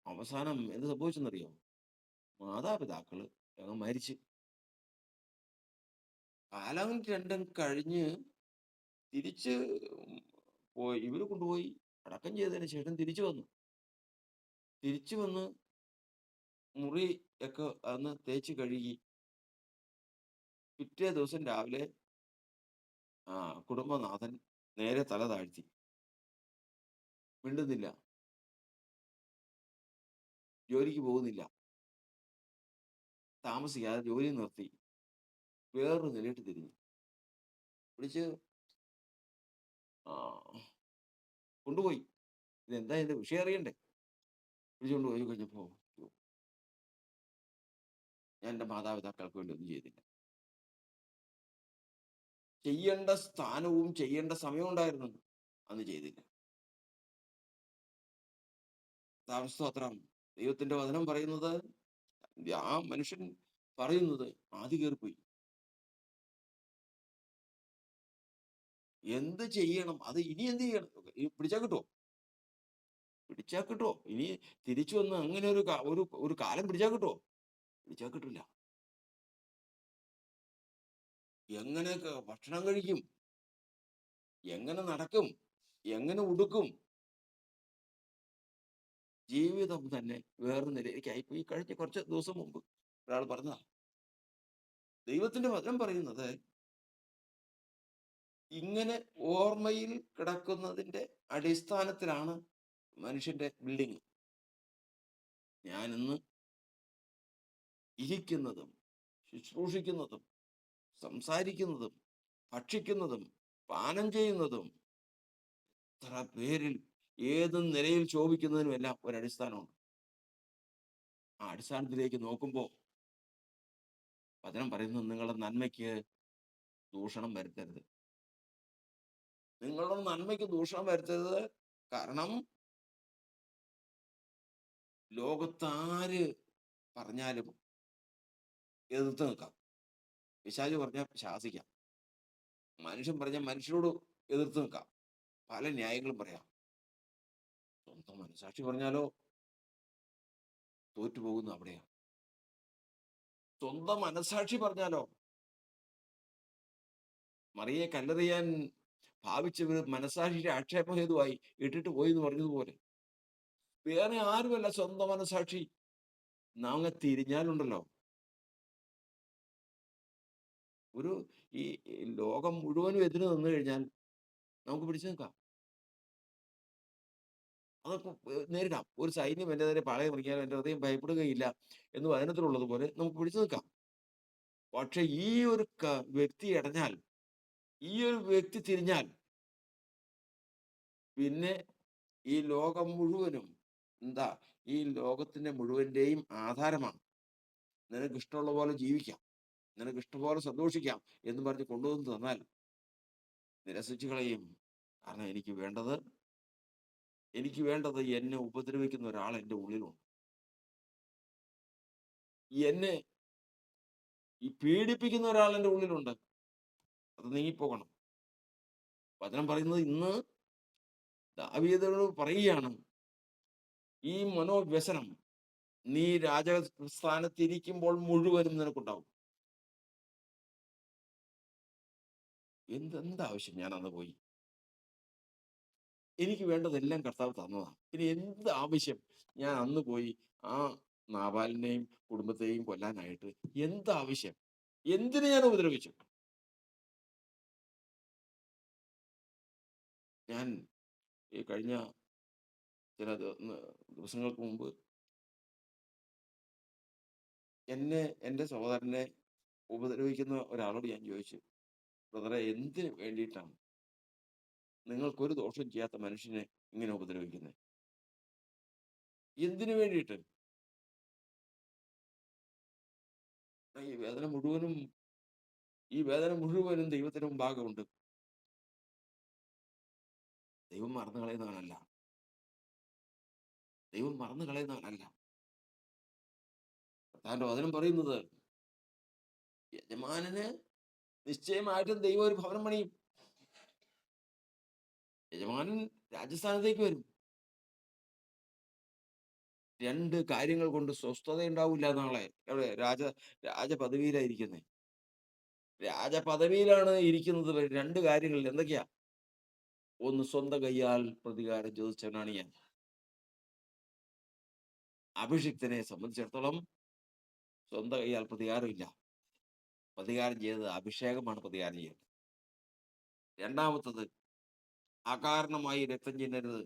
അവസാനം എന്ത് സംഭവിച്ചെന്നറിയോ? മാതാപിതാക്കള് മരിച്ച്. കാലം രണ്ടും കഴിഞ്ഞ് തിരിച്ച് പോയി. ഇവര് കൊണ്ടുപോയി അടക്കം ചെയ്തതിന് ശേഷം തിരിച്ചു വന്ന് മുറി ഒക്കെ അന്ന് തേച്ച് കഴുകി. പിറ്റേ ദിവസം രാവിലെ കുടുംബനാഥൻ നേരെ തല താഴ്ത്തി. മിണ്ടുന്നില്ല. ജോലിക്ക് പോകുന്നില്ല. താമസിക്കാതെ ജോലി നിർത്തി. വേറൊരു നിലയിട്ട് തിരിഞ്ഞു. വിളിച്ച് കൊണ്ടുപോയി. ഇതെന്താ ഇതിന്റെ വിഷയം അറിയണ്ടേ? വിളിച്ചുകൊണ്ട് പോയി കഴിഞ്ഞപ്പോ ഞാൻ എൻ്റെ മാതാപിതാക്കൾക്ക് വേണ്ടി ഒന്നും ചെയ്തില്ല. ചെയ്യേണ്ട സ്ഥാനവും ചെയ്യേണ്ട സമയവും ഉണ്ടായിരുന്നു, അന്ന് ചെയ്തില്ല. താമസത്തോത്രം ദൈവത്തിന്റെ വചനം പറയുന്നത്, ആ മനുഷ്യൻ പറയുന്നത് ആദ്യ കയറിപ്പോയി. എന്ത് ചെയ്യണം? അത് ഇനി എന്ത് ചെയ്യണം? പിടിച്ചാ കിട്ടുമോ? ഇനി തിരിച്ചു വന്ന് അങ്ങനെ ഒരു കാലം പിടിച്ചാ കിട്ടുമോ? പിടിച്ചാ കിട്ടില്ല. എങ്ങനെ ഭക്ഷണം കഴിക്കും? എങ്ങനെ നടക്കും? എങ്ങനെ ഉടുക്കും? ജീവിതം തന്നെ വേറെ നിലയിലേക്കായിപ്പോയി. കഴിഞ്ഞ കുറച്ച് ദിവസം മുമ്പ് ഒരാൾ പറഞ്ഞതാ. ദൈവത്തിന്റെ വചനം പറയുന്നത്, ഇങ്ങനെ ഓർമ്മയിൽ കിടക്കുന്നതിന്റെ അടിസ്ഥാനത്തിലാണ് മനുഷ്യന്റെ ബിൽഡിങ്. ഞാൻ ഇന്ന് ഇരിക്കുന്നതും ശുശ്രൂഷിക്കുന്നതും സംസാരിക്കുന്നതും ഭക്ഷിക്കുന്നതും പാനം ചെയ്യുന്നതും എത്ര പേരിൽ ഏത് നിലയിൽ ശോഭിക്കുന്നതിനുമെല്ലാം ഒരടിസ്ഥാനമുണ്ട്. ആ അടിസ്ഥാനത്തിലേക്ക് നോക്കുമ്പോൾ വചനം പറയുന്നത്, നിങ്ങളുടെ നന്മയ്ക്ക് ദൂഷണം വരുത്തരുത്. നിങ്ങളുടെ നന്മയ്ക്ക് ദൂഷണം വരുത്തരുത്. കാരണം ലോകത്താര് പറഞ്ഞാലും എതിർത്ത് നിൽക്കാം. പിശാച് പറഞ്ഞാൽ ശാസിക്കാം. മനുഷ്യൻ പറഞ്ഞാൽ മനുഷ്യരോട് എതിർത്ത് നിൽക്കാം. പല ന്യായങ്ങളും പറയാം. സ്വന്തം മനസാക്ഷി പറഞ്ഞാലോ തോറ്റുപോകുന്ന അവിടെയാണ്. സ്വന്തം മനസാക്ഷി പറഞ്ഞാലോ, മറിയെ കല്ലെറിയാൻ ഭാവിച്ചവർ മനസാക്ഷിയുടെ ആക്ഷേപം ഹേതുവായി ഇട്ടിട്ട് പോയി എന്ന് പറഞ്ഞതുപോലെ, വേറെ ആരുമല്ല സ്വന്തം മനസാക്ഷി. നാം തിരിഞ്ഞാലുണ്ടല്ലോ, ഈ ലോകം മുഴുവനും എതിര് നിന്ന് കഴിഞ്ഞാൽ നമുക്ക് പിടിച്ചു നിൽക്കാം. അതൊക്കെ നേരിടാം. ഒരു സൈന്യം എന്റെ നേരെ പാളയം ഇറങ്ങിയാൽ എന്റെ ഹൃദയം ഭയപ്പെടുകയില്ല എന്ന് വചനത്തിലുള്ളത് പോലെ നമുക്ക് പിടിച്ചു നിൽക്കാം. പക്ഷെ ഈ ഒരു വ്യക്തി ഇടഞ്ഞാൽ, ഈ ഒരു വ്യക്തി തിരിഞ്ഞാൽ, പിന്നെ ഈ ലോകം മുഴുവനും എന്താ ഈ ലോകത്തിന്റെ മുഴുവന്റെയും ആധാരമാണ്. നിനക്ക് ഇഷ്ടമുള്ള പോലെ ജീവിക്കാം, നിനക്ക് ഇഷ്ടംപോലെ സന്തോഷിക്കാം എന്ന് പറഞ്ഞ് കൊണ്ടുവന്ന് തന്നാൽ നിരസിച്ചു കളയും. കാരണം എനിക്ക് വേണ്ടത് എന്നെ ഉപദ്രവിക്കുന്ന ഒരാൾ എൻ്റെ ഉള്ളിലുണ്ട്. എന്നെ ഈ പീഡിപ്പിക്കുന്ന ഒരാൾ എൻ്റെ ഉള്ളിലുണ്ട്. അത് നീങ്ങിപ്പോകണം. വചനം പറയുന്നത് ഇന്ന് ദാവീദിനോട് പറയുകയാണ്, ഈ മനോവ്യസനം നീ രാജസ്ഥാനത്തിരിക്കുമ്പോൾ മുഴുവനും നിനക്കുണ്ടാവും. എന്താവശ്യം ഞാൻ അന്ന് പോയി? എനിക്ക് വേണ്ടതെല്ലാം കർത്താവ് തന്നതാ. ഇനി എന്ത് ആവശ്യം ഞാൻ അന്ന് പോയി ആ നാബാലിനെയും കുടുംബത്തെയും കൊല്ലാനായിട്ട്? എന്താവശ്യം? എന്തിന് ഞാൻ ഉപദ്രവിച്ചു? ഞാൻ ഈ കഴിഞ്ഞ ചില ദിവസങ്ങൾക്ക് മുമ്പ് എൻ്റെ സഹോദരനെ ഉപദ്രവിക്കുന്ന ഒരാളോട് ഞാൻ ചോദിച്ചു, ബ്രദറെ, എന്തിന് വേണ്ടിയിട്ടാണ് നിങ്ങൾക്കൊരു ദോഷം ചെയ്യാത്ത മനുഷ്യനെ ഇങ്ങനെ ഉപദ്രവിക്കുന്നത്? എന്തിനു വേണ്ടിയിട്ട്? ഈ വേദന മുഴുവനും ദൈവത്തിന് മുമ്പാകെ ഉണ്ട്. ദൈവം മറന്നു കളയുന്നവനല്ല. ദൈവം മറന്നു കളയുന്നവനല്ല. കർത്താവിന്റെ വചനം പറയുന്നത്, യജമാനന് നിശ്ചയമായിട്ടും ദൈവം ഒരു ഭവനം പണിയും. യജമാനൻ രാജസ്ഥാനത്തേക്ക് വരും. 2 കാര്യങ്ങൾ കൊണ്ട് സ്വസ്ഥത ഉണ്ടാവില്ല നാളെ. എവിടെ? രാജപദവിയിലായിരിക്കുന്നത്. രാജപദവിയിലാണ് ഇരിക്കുന്നത്. 2 കാര്യങ്ങൾ എന്തൊക്കെയാ? ഒന്ന്, സ്വന്തം കയ്യാൽ പ്രതികാരം ചോദിച്ചവനാണ് ഞാൻ. അഭിഷിക്തനെ സംബന്ധിച്ചിടത്തോളം സ്വന്തം കയ്യാൽ പ്രതികാരമില്ല. പ്രതികാരം ചെയ്തത് അഭിഷേകമാണ് പ്രതികാരം ചെയ്യുന്നത്. രണ്ടാമത്തത്, അകാരണമായി രക്തം ചിന്തരുത്.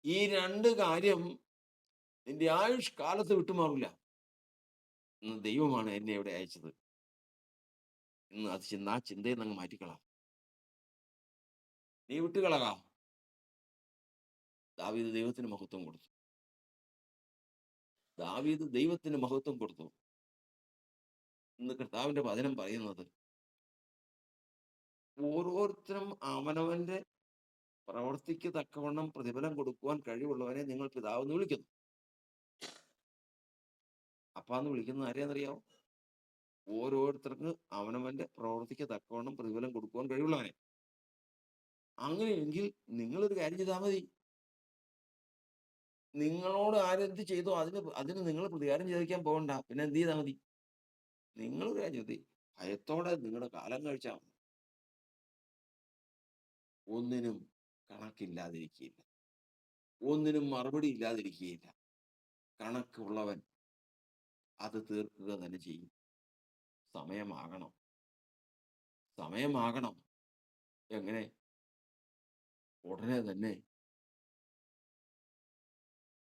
ഈ 2 കാര്യം നിന്റെ ആയുഷ്കാലത്ത് വിട്ടുമാറില്ല. ഇന്ന് ദൈവമാണ് എന്നെ ഇവിടെ അയച്ചത്. ഇന്ന് ആ ചിന്തയെ അങ്ങ് മാറ്റിക്കളാം. നീ വിട്ടുകളകാം. ദാവീദ് ദൈവത്തിന് മഹത്വം കൊടുത്തു. ഇന്ന് കർത്താവിന്റെ വചനം പറയുന്നത്, ഓരോരുത്തരും അവനവന്റെ പ്രവൃത്തിക്ക് തക്കവണ്ണം പ്രതിഫലം കൊടുക്കുവാൻ കഴിവുള്ളവനെ നിങ്ങൾ പിതാവ് എന്ന് വിളിക്കുന്നു. അപ്പാന്ന് വിളിക്കുന്നത് ആരെയാണെന്നറിയാമോ? ഓരോരുത്തർക്ക് അവനവന്റെ പ്രവൃത്തിക്ക് തക്കവണ്ണം പ്രതിഫലം കൊടുക്കുവാൻ കഴിവുള്ളവനെ. അങ്ങനെയെങ്കിൽ നിങ്ങളൊരു കാര്യം ചെയ്താൽ മതി. നിങ്ങളോട് ആരെന്ത് ചെയ്തോ അതിന് നിങ്ങൾ പ്രതികാരം ചോദിക്കാൻ പോകണ്ട. പിന്നെ എന്ത് ചെയ്താൽ മതി? നിങ്ങളൊരു കാര്യം ചെയ്തി, ഭയത്തോടെ നിങ്ങളുടെ കാലം കഴിച്ചാൽ മതി. ഒന്നിനും കണക്കില്ലാതിരിക്കുകയില്ല, ഒന്നിനും മറുപടി ഇല്ലാതിരിക്കുകയില്ല. കണക്കുള്ളവൻ അത് തീർക്കുക തന്നെ ചെയ്യും. സമയമാകണം. എങ്ങനെ? ഉടനെ തന്നെ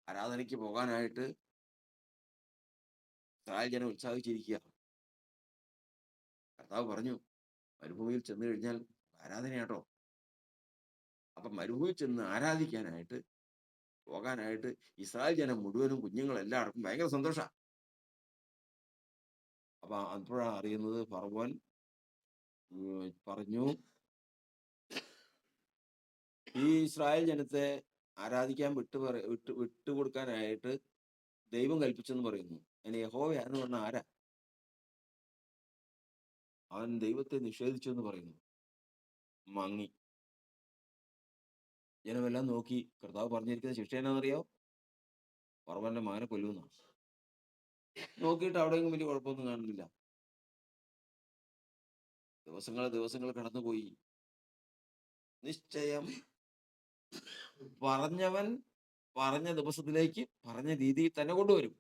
ആരാധനയ്ക്ക് പോകാനായിട്ട് ഇസ്രായേൽ ജനം ഉത്സാഹിച്ചിരിക്കുക. കർത്താവ് പറഞ്ഞു, മരുഭൂമിയിൽ ചെന്ന് കഴിഞ്ഞാൽ ആരാധനയാട്ടോ. അപ്പൊ മരുഭൂമിയിൽ ചെന്ന് ആരാധിക്കാനായിട്ട് പോകാനായിട്ട് ഇസ്രായേൽ ജനം മുഴുവനും, കുഞ്ഞുങ്ങളെല്ലാവർക്കും ഭയങ്കര സന്തോഷമാണ്. അപ്പൊ അപ്പോഴാണ് അറിയുന്നത്, ഫറവോൻ പറഞ്ഞു, ഈ ഇസ്രായേൽ ജനത്തെ ആരാധിക്കാൻ വിട്ടുകൊടുക്കാനായിട്ട് ദൈവം കൽപ്പിച്ചെന്ന് പറയുന്നു. അതിന് യഹോവയാന്ന് പറഞ്ഞ ആരാ? അവൻ ദൈവത്തെ നിഷേധിച്ചു എന്ന് പറയുന്നു. മങ്ങി. ജനമെല്ലാം നോക്കി. കർത്താവ് പറഞ്ഞിരിക്കുന്ന ശിക്ഷ എന്നാണെന്നറിയോ? ഫറവോന്റെ മകനെ കൊല്ലുന്ന. നോക്കിയിട്ട് അവിടെയെങ്കിലും വലിയ കുഴപ്പമൊന്നും കാണുന്നില്ല. ദിവസങ്ങൾ കടന്നുപോയി. നിശ്ചയം പറഞ്ഞവൻ പറഞ്ഞ ദിവസത്തിലേക്ക് പറഞ്ഞ രീതിയിൽ തന്നെ കൊണ്ടുവരും.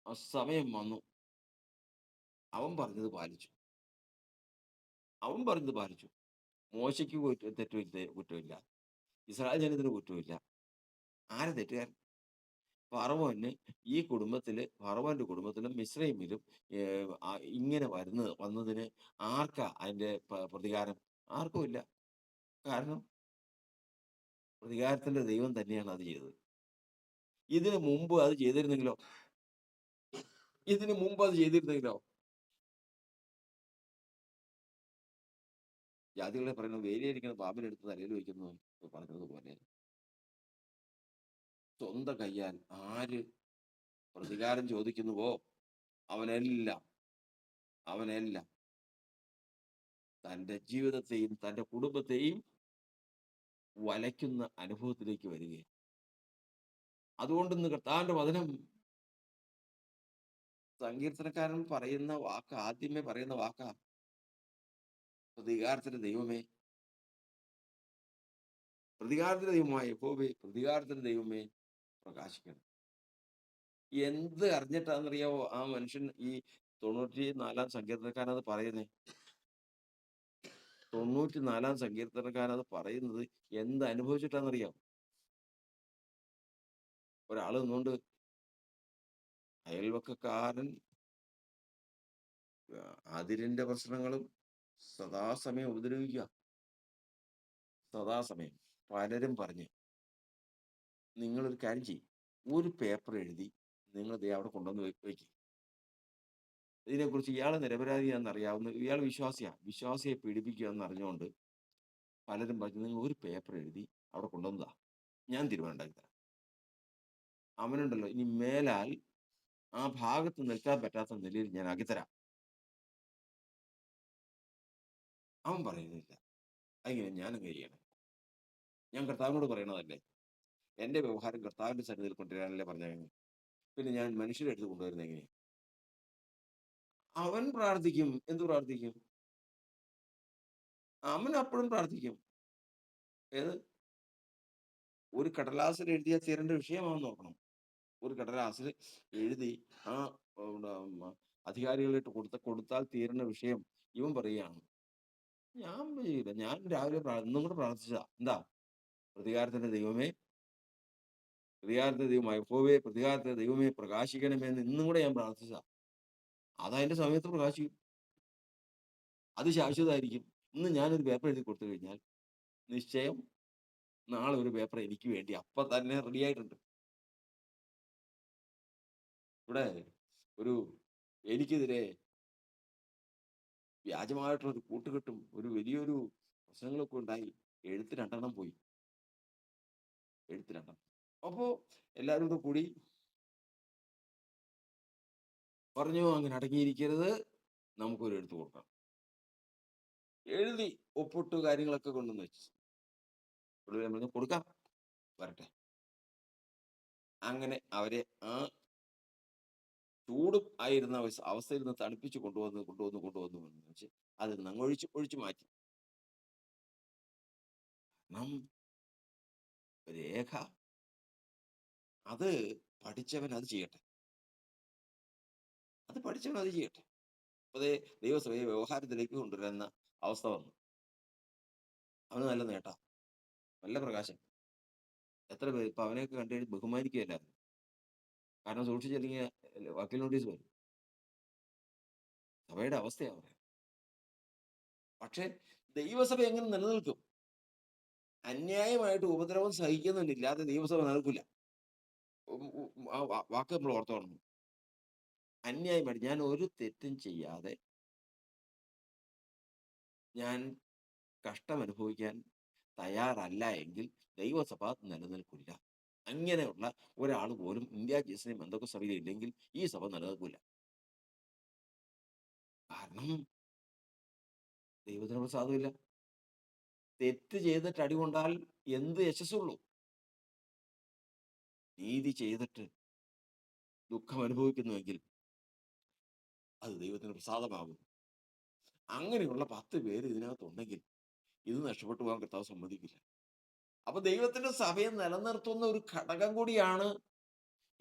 ആ സമയം വന്നു. അവൻ പറഞ്ഞത് പാലിച്ചു. മോശയ്ക്ക് കുറ്റമില്ല, ഇസ്രായേൽ ജനത്തിന് കുറ്റമില്ല. ആരെ തെറ്റുകാരൻ? ഫറവോന് ഈ ഫറവോന്റെ കുടുംബത്തിലും മിസ്രൈമിലും ഇങ്ങനെ വന്നതിന് ആർക്കാ അതിന്റെ പ്രതികാരം? ആർക്കും ഇല്ല. കാരണം പ്രതികാരത്തിന്റെ ദൈവം തന്നെയാണ് അത് ചെയ്തത്. ഇതിനു മുമ്പ് അത് ചെയ്തിരുന്നെങ്കിലോ? ഇതിനു മുമ്പ് അത് ചെയ്തിരുന്നെങ്കിലോ? ജാതികളെ പറയുന്നത് വേലിയിരിക്കുന്ന പാമ്പിനെടുത്ത് തലയിൽ വയ്ക്കുന്നു പറഞ്ഞത് പോലെ സ്വന്തം കയ്യാൽ ആര് പ്രതികാരം ചോദിക്കുന്നുവോ അവനെല്ലാം അവനെല്ലാം തന്റെ ജീവിതത്തെയും തന്റെ കുടുംബത്തെയും വലയ്ക്കുന്ന അനുഭവത്തിലേക്ക് വരികയാണ്. അതുകൊണ്ട് ഇന്ന് കർത്താവിന്റെ വചനം സങ്കീർത്തനക്കാരൻ പറയുന്ന വാക്ക്, ആദ്യമേ പറയുന്ന വാക്കാ, പ്രതികാരത്തിന്റെ ദൈവമേ, പ്രതികാരത്തിന്റെ ദൈവമായ യഹോവേ, പ്രതികാരത്തിന്റെ ദൈവമേ പ്രകാശിക്കണം. എന്ത് അറിഞ്ഞിട്ടാണെന്നറിയാവോ ആ മനുഷ്യൻ ഈ 94 സങ്കീർത്തനക്കാരൻ അത് പറയുന്നേ? 94 സങ്കീർത്തനക്കാരൻ അത് പറയുന്നത് എന്ത് അനുഭവിച്ചിട്ടാണെന്നറിയാം? ഒരാൾ നിന്നുകൊണ്ട് അയൽവക്കക്കാരൻ അതിരിന്റെ പ്രശ്നങ്ങളും സദാസമയം ഉപദ്രവിക്കുക. സദാസമയം പലരും പറഞ്ഞ് നിങ്ങളൊരു കാര്യം ചെയ്യും, ഒരു പേപ്പർ എഴുതി നിങ്ങൾ ദേ അവിടെ കൊണ്ടുവന്ന് വയ്ക്കും. ഇതിനെക്കുറിച്ച് ഇയാൾ നിരപരാധിയാണെന്ന് അറിയാവുന്ന, ഇയാൾ വിശ്വാസിയെ പീഡിപ്പിക്കുക എന്ന് അറിഞ്ഞുകൊണ്ട് പലരും പറഞ്ഞു നിങ്ങൾ ഒരു പേപ്പർ എഴുതി അവിടെ കൊണ്ടുവന്നതാ, ഞാൻ തീരുമാനം ഉണ്ടാക്കി തരാം. അവനുണ്ടല്ലോ ഇനി മേലാൽ ആ ഭാഗത്ത് നിൽക്കാൻ പറ്റാത്ത നിലയിൽ ഞാൻ ആക്കിത്തരാം. അവൻ പറയുന്നില്ല. അങ്ങനെ ഞാനങ്ങ് ചെയ്യണം. ഞാൻ കർത്താവിനോട് പറയണതല്ലേ, എന്റെ വ്യവഹാരം കർത്താവിന്റെ സന്നിധിയിൽ കൊണ്ടുവരാനല്ലേ പറഞ്ഞത്, പിന്നെ ഞാൻ മനുഷ്യരെ അടുത്ത് കൊണ്ടുവരുന്നത് എങ്ങനെയാ? അവൻ പ്രാർത്ഥിക്കും. എന്ത് പ്രാർത്ഥിക്കും? അവൻ അപ്പോഴും പ്രാർത്ഥിക്കും. ഏത്? ഒരു കടലാസിൽ എഴുതിയാൽ തീരേണ്ട വിഷയമാണെന്ന് നോക്കണം. ഒരു കടലാസിൽ എഴുതി ആ അധികാരികളിട്ട് കൊടുത്താൽ തീരുന്ന വിഷയം ഇവൻ പറയുകയാണ്, ഞാൻ ചെയ്യില്ല, ഞാൻ രാവിലെ ഇന്നും കൂടെ പ്രാർത്ഥിച്ചതാ. എന്താ? പ്രതികാരത്തിന്റെ ദൈവമേ, പ്രതികാരത്തിന്റെ ദൈവമായ യഹോവേ, പ്രതികാരത്തിന്റെ ദൈവമേ പ്രകാശിക്കണമേ എന്ന് ഇന്നും കൂടെ ഞാൻ പ്രാർത്ഥിച്ചതാ. അതതിന്റെ സമയത്ത് പ്രകാശിക്കും. അത് ശാശ്വതമായിരിക്കും. ഇന്ന് ഞാനൊരു പേപ്പർ എഴുതി കൊടുത്തു കഴിഞ്ഞാൽ നിശ്ചയം നാളെ ഒരു പേപ്പർ എനിക്ക് വേണ്ടി അപ്പൊ തന്നെ റെഡി ആയിട്ടുണ്ട്. ഇവിടെ ഒരു എനിക്കെതിരെ വ്യാജമായിട്ടുള്ള ഒരു കൂട്ടുകെട്ടും ഒരു വലിയൊരു പ്രശ്നങ്ങളൊക്കെ ഉണ്ടായി. എഴുത്ത് 2 പോയി. എഴുത്ത് 2. അപ്പോ എല്ലാവരും കൂടെ കൂടി പറഞ്ഞു, അങ്ങനെ അടങ്ങിയിരിക്കരുത്, നമുക്കൊരു എഴുത്ത് കൊടുക്കാം. എഴുതി ഒപ്പിട്ട് കാര്യങ്ങളൊക്കെ കൊണ്ടുവന്ന് വെച്ചു. പറഞ്ഞു കൊടുക്കാം, വരട്ടെ. അങ്ങനെ അവരെ ആ ചൂടും ആയിരുന്ന അവസ്ഥയിൽ നിന്ന് തണുപ്പിച്ച് കൊണ്ടുവന്ന് വെച്ച് അതിൽ നിന്ന് ഒഴിച്ചു മാറ്റി. രേഖ അത് പഠിച്ചവൻ അത് ചെയ്യട്ടെ. അത് പഠിച്ചവൻ അത് ചെയ്യട്ടെ. അതെ, ദൈവസഭയെ വ്യവഹാരത്തിലേക്ക് കൊണ്ടുവരുന്ന അവസ്ഥ വന്നു. അവന് നല്ല നേട്ടാ, നല്ല പ്രകാശം. എത്ര പേര് ഇപ്പൊ അവനെയൊക്കെ കണ്ടു കഴിഞ്ഞ് ബഹുമാനിക്കുകയല്ലായിരുന്നു. കാരണം സൂക്ഷിച്ചില്ലെങ്കിൽ വക്കീൽ നോട്ടീസ് വരും. സഭയുടെ അവസ്ഥയാ പറയാം. പക്ഷെ ദൈവസഭ എങ്ങനെ നിലനിൽക്കും? അന്യായമായിട്ട് ഉപദ്രവം സഹിക്കുന്നില്ലാതെ ദൈവസഭ നിലനിൽക്കില്ല. ആ വാക്ക് നമ്മൾ ഓർത്തോണം. അന്യായമായിട്ട് ഞാൻ ഒരു തെറ്റും ചെയ്യാതെ ഞാൻ കഷ്ടം അനുഭവിക്കാൻ തയ്യാറല്ല എങ്കിൽ ദൈവസഭ നിലനിൽക്കില്ല. അങ്ങനെയുള്ള ഒരാൾ പോലും ഇന്ത്യ ജീസസിനെയും എന്തൊക്കെ സഭയിലില്ലെങ്കിൽ ഈ സഭ നിലനിൽക്കില്ല. കാരണം ദൈവത്തിന് പ്രസാദമില്ല. തെറ്റ് ചെയ്തിട്ട് അടികൊണ്ടാൽ എന്ത് യശസ്സുള്ളൂ? നീതി ചെയ്തിട്ട് ദുഃഖം അനുഭവിക്കുന്നുവെങ്കിൽ അത് ദൈവത്തിന് പ്രസാദമാകും. അങ്ങനെയുള്ള 10 പേര് ഇതിനകത്തുണ്ടെങ്കിൽ ഇത് നഷ്ടപ്പെട്ടു പോകാൻ കർത്താവ് സമ്മതിക്കില്ല. അപ്പൊ ദൈവത്തിന്റെ സഭയെ നിലനിർത്തുന്ന ഒരു ഘടകം കൂടിയാണ്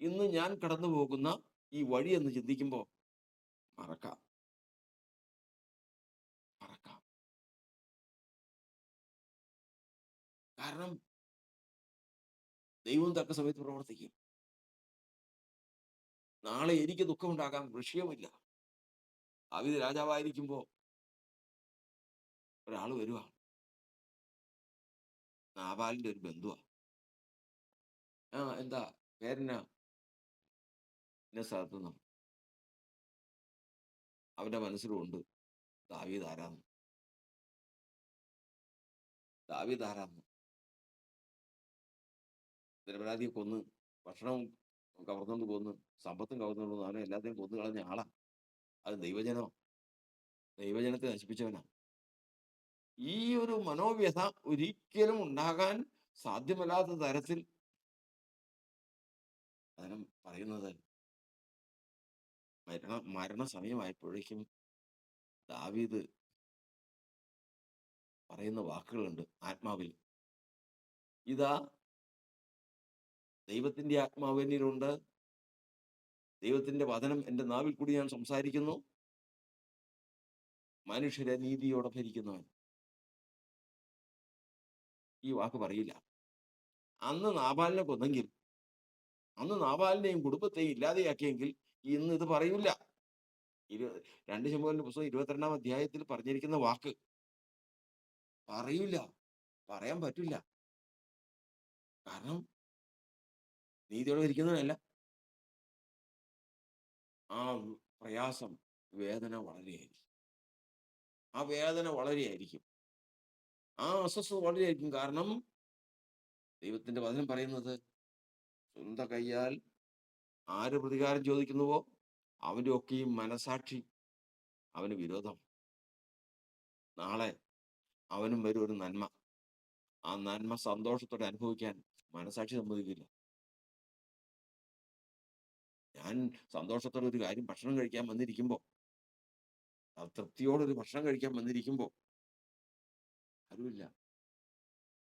ഇന്ന് ഞാൻ കടന്നു പോകുന്ന ഈ വഴി എന്ന് ചിന്തിക്കുമ്പോ മറക്കാം. കാരണം ദൈവം തക്ക സമയത്ത് പ്രവർത്തിക്കും. നാളെ എനിക്ക് ദുഃഖമുണ്ടാകാൻ വിഷയമില്ല. ദാവീദ് രാജാവായിരിക്കുമ്പോ ഒരാൾ വരുവാ, നാബാലിന്റെ ഒരു ബന്ധുവാ. എന്താ പേരെന്നാ ഇന്ന സ്ഥലത്തുനിന്ന് അവന്റെ മനസ്സിലുണ്ട് ദാവീദ് ആരാന്ന്, ദാവീദ് ആരാന്ന്. നിരപരാധിയെ കൊന്ന്, ഭക്ഷണവും കവർന്നുകൊണ്ട് കൊന്ന്, സമ്പത്തും കവർന്നുകൊണ്ട് കൊന്ന്, അവനെ എല്ലാத்தைയും കൊന്നു കളഞ്ഞ ആളാ. അത് ദൈവജനോ, ദൈവജനത്തെ നശിപ്പിച്ചവനാ. ഈ ഒരു മനോവ്യഥ ഒരിക്കലും ഉണ്ടാകാൻ സാധ്യമല്ലാത്ത തരത്തിൽ വചനം പറയുന്നത്, മരണസമയമായപ്പോഴേക്കും ദാവീദ് പറയുന്ന വാക്കുകളുണ്ട് ആത്മാവിൽ. ഇതാ ദൈവത്തിന്റെ ആത്മാവ് എന്നിലുണ്ട്, ദൈവത്തിന്റെ വചനം എന്റെ നാവിൽ കൂടി ഞാൻ സംസാരിക്കുന്നു, മനുഷ്യരെ നീതിയോടെ ഭരിക്കുന്നവൻ. ഈ വാക്ക് പറയില്ല. അന്ന് നാബാലിനെ കൊന്നെങ്കിൽ, അന്ന് നാബാലിനെയും കുടുംബത്തെയും ഇല്ലാതെയാക്കിയെങ്കിൽ ഇന്ന് ഇത് പറയൂല. 2 ശമൂവേലിന്റെ പുസ്തകം 22-ാം അധ്യായത്തിൽ പറഞ്ഞിരിക്കുന്ന വാക്ക് പറയൂല, പറയാൻ പറ്റില്ല. കാരണം നീതിയോടെ ഭരിക്കുന്നവനല്ല. ആ പ്രയാസം, വേദന വളരെയായിരിക്കും. ആ വേദന വളരെയായിരിക്കും. ആ അസ്വസ്ഥത വളരെയായിരിക്കും. കാരണം ദൈവത്തിന്റെ വചനം പറയുന്നത്, സ്വന്തം കയ്യാൽ ആര് പ്രതികാരം ചോദിക്കുന്നുവോ അവന്റെ ഒക്കെയും മനസാക്ഷി അവന് വിരോധം. നാളെ അവനും വരും ഒരു നന്മ. ആ നന്മ സന്തോഷത്തോടെ അനുഭവിക്കാൻ മനസാക്ഷി സമ്മതിക്കില്ല. ഞാൻ സന്തോഷത്തോടെ ഒരു കാര്യം ഭക്ഷണം കഴിക്കാൻ വന്നിരിക്കുമ്പോ, തൃപ്തിയോടൊരു ഭക്ഷണം കഴിക്കാൻ വന്നിരിക്കുമ്പോ ആരുമില്ല,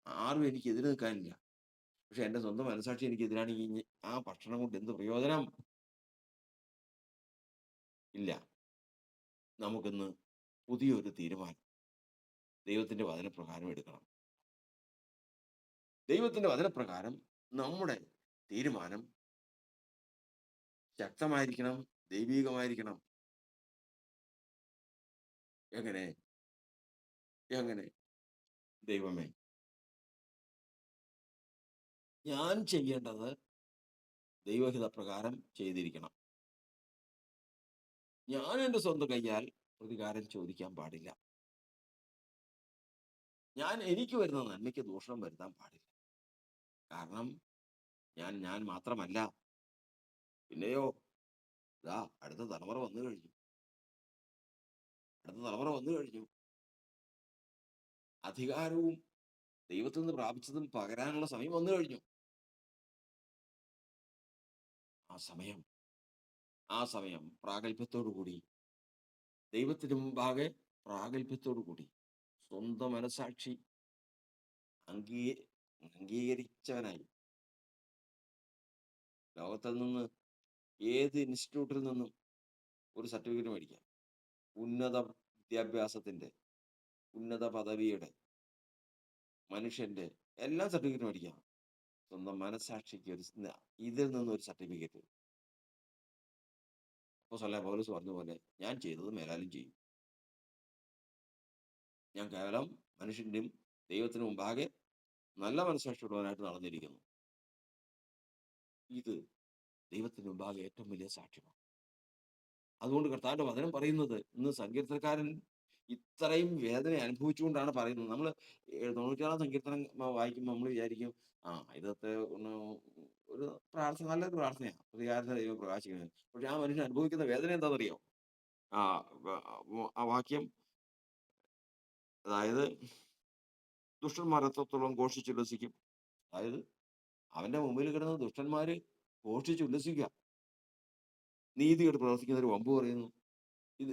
ആരും എനിക്ക് എതിര് നിൽക്കാനില്ല. പക്ഷെ എന്റെ സ്വന്തം മനസാക്ഷി എനിക്ക് എതിരാണെങ്കിൽ ആ ഭക്ഷണം കൊണ്ട് എന്ത് പ്രയോജനം? ഇല്ല. നമുക്കിന്ന് പുതിയൊരു തീരുമാനം ദൈവത്തിന്റെ വചനപ്രകാരം എടുക്കണം. ദൈവത്തിന്റെ വചനപ്രകാരം നമ്മുടെ തീരുമാനം ശക്തമായിരിക്കണം, ദൈവീകമായിരിക്കണം. എങ്ങനെ? എങ്ങനെ? ദൈവമേ, ഞാൻ ചെയ്യേണ്ടത് ദൈവഹിത പ്രകാരം ചെയ്തിരിക്കണം. ഞാൻ എൻ്റെ സ്വന്തം കയ്യാൽ പ്രതികാരം ചോദിക്കാൻ പാടില്ല. എനിക്ക് വരുന്ന നന്മയ്ക്ക് ദൂഷണം വരുത്താൻ പാടില്ല. കാരണം ഞാൻ മാത്രമല്ല, പിന്നെയോ ഇതാ അടുത്ത തലമുറ വന്നു കഴിഞ്ഞു. അധികാരവും ദൈവത്തിൽ നിന്ന് പ്രാപിച്ചതും പകരാനുള്ള സമയം വന്നു കഴിഞ്ഞു. ആ സമയം പ്രാഗൽഭ്യത്തോടു കൂടി, ദൈവത്തിന് മുമ്പാകെ പ്രാഗൽഭ്യത്തോടു കൂടി, സ്വന്തം മനസാക്ഷി അംഗീകരിച്ചവനായി, ലോകത്തിൽ നിന്ന് ഏത് ഇൻസ്റ്റിറ്റ്യൂട്ടിൽ നിന്നും ഒരു സർട്ടിഫിക്കറ്റ് മേടിക്കാം. ഉന്നത വിദ്യാഭ്യാസത്തിന്റെ, ഉന്നത പദവിയുടെ, മനുഷ്യന്റെ എല്ലാം സർട്ടിഫിക്കറ്റ് മേടിക്കാം. സ്വന്തം മനസാക്ഷിക്ക് ഇതിൽ നിന്നൊരു സർട്ടിഫിക്കറ്റ്. അപ്പോസ്തലനായ പൗലോസ് പറഞ്ഞ പോലെ, ഞാൻ ചെയ്തത് മേലാലും ചെയ്യും. ഞാൻ കേവലം മനുഷ്യന്റെയും ദൈവത്തിന് മുമ്പാകെ നല്ല മനസാക്ഷിയുള്ളവനായിട്ട് നടന്നിരിക്കുന്നു. ഇത് ദൈവത്തിന് മുമ്പാകെ ഏറ്റവും വലിയ സാക്ഷ്യമാണ്. അതുകൊണ്ട് കർത്താവിന്റെ വചനം പറയുന്നത്, ഇന്ന് സങ്കീർത്തനക്കാരൻ ഇത്രയും വേദന അനുഭവിച്ചുകൊണ്ടാണ് പറയുന്നത്. നമ്മൾ 96-ാം സങ്കീർത്തനം വായിക്കുമ്പോൾ നമ്മൾ വിചാരിക്കും, ഇതൊക്കെ ഒരു പ്രാർത്ഥന, നല്ലൊരു പ്രാർത്ഥനയാണ്, പ്രതികാരത്തിന് ദൈവം പ്രകാശിക്കുന്നത്. പക്ഷെ ആ മനുഷ്യൻ അനുഭവിക്കുന്ന വേദന എന്താണെന്നറിയോ? ആ വാക്യം, അതായത് ദുഷ്ടന്മാർ എത്രത്തോളം ഘോഷിച്ചുല്ലസിക്കും. അതായത് അവന്റെ മുമ്പിൽ കിടന്ന് ദുഷ്ടന്മാര് ഘോഷിച്ചുല്ലസിക്കുക. നീതികേട് പ്രവർത്തിക്കുന്നവർ വമ്പ് പറയുന്നു. ഇത്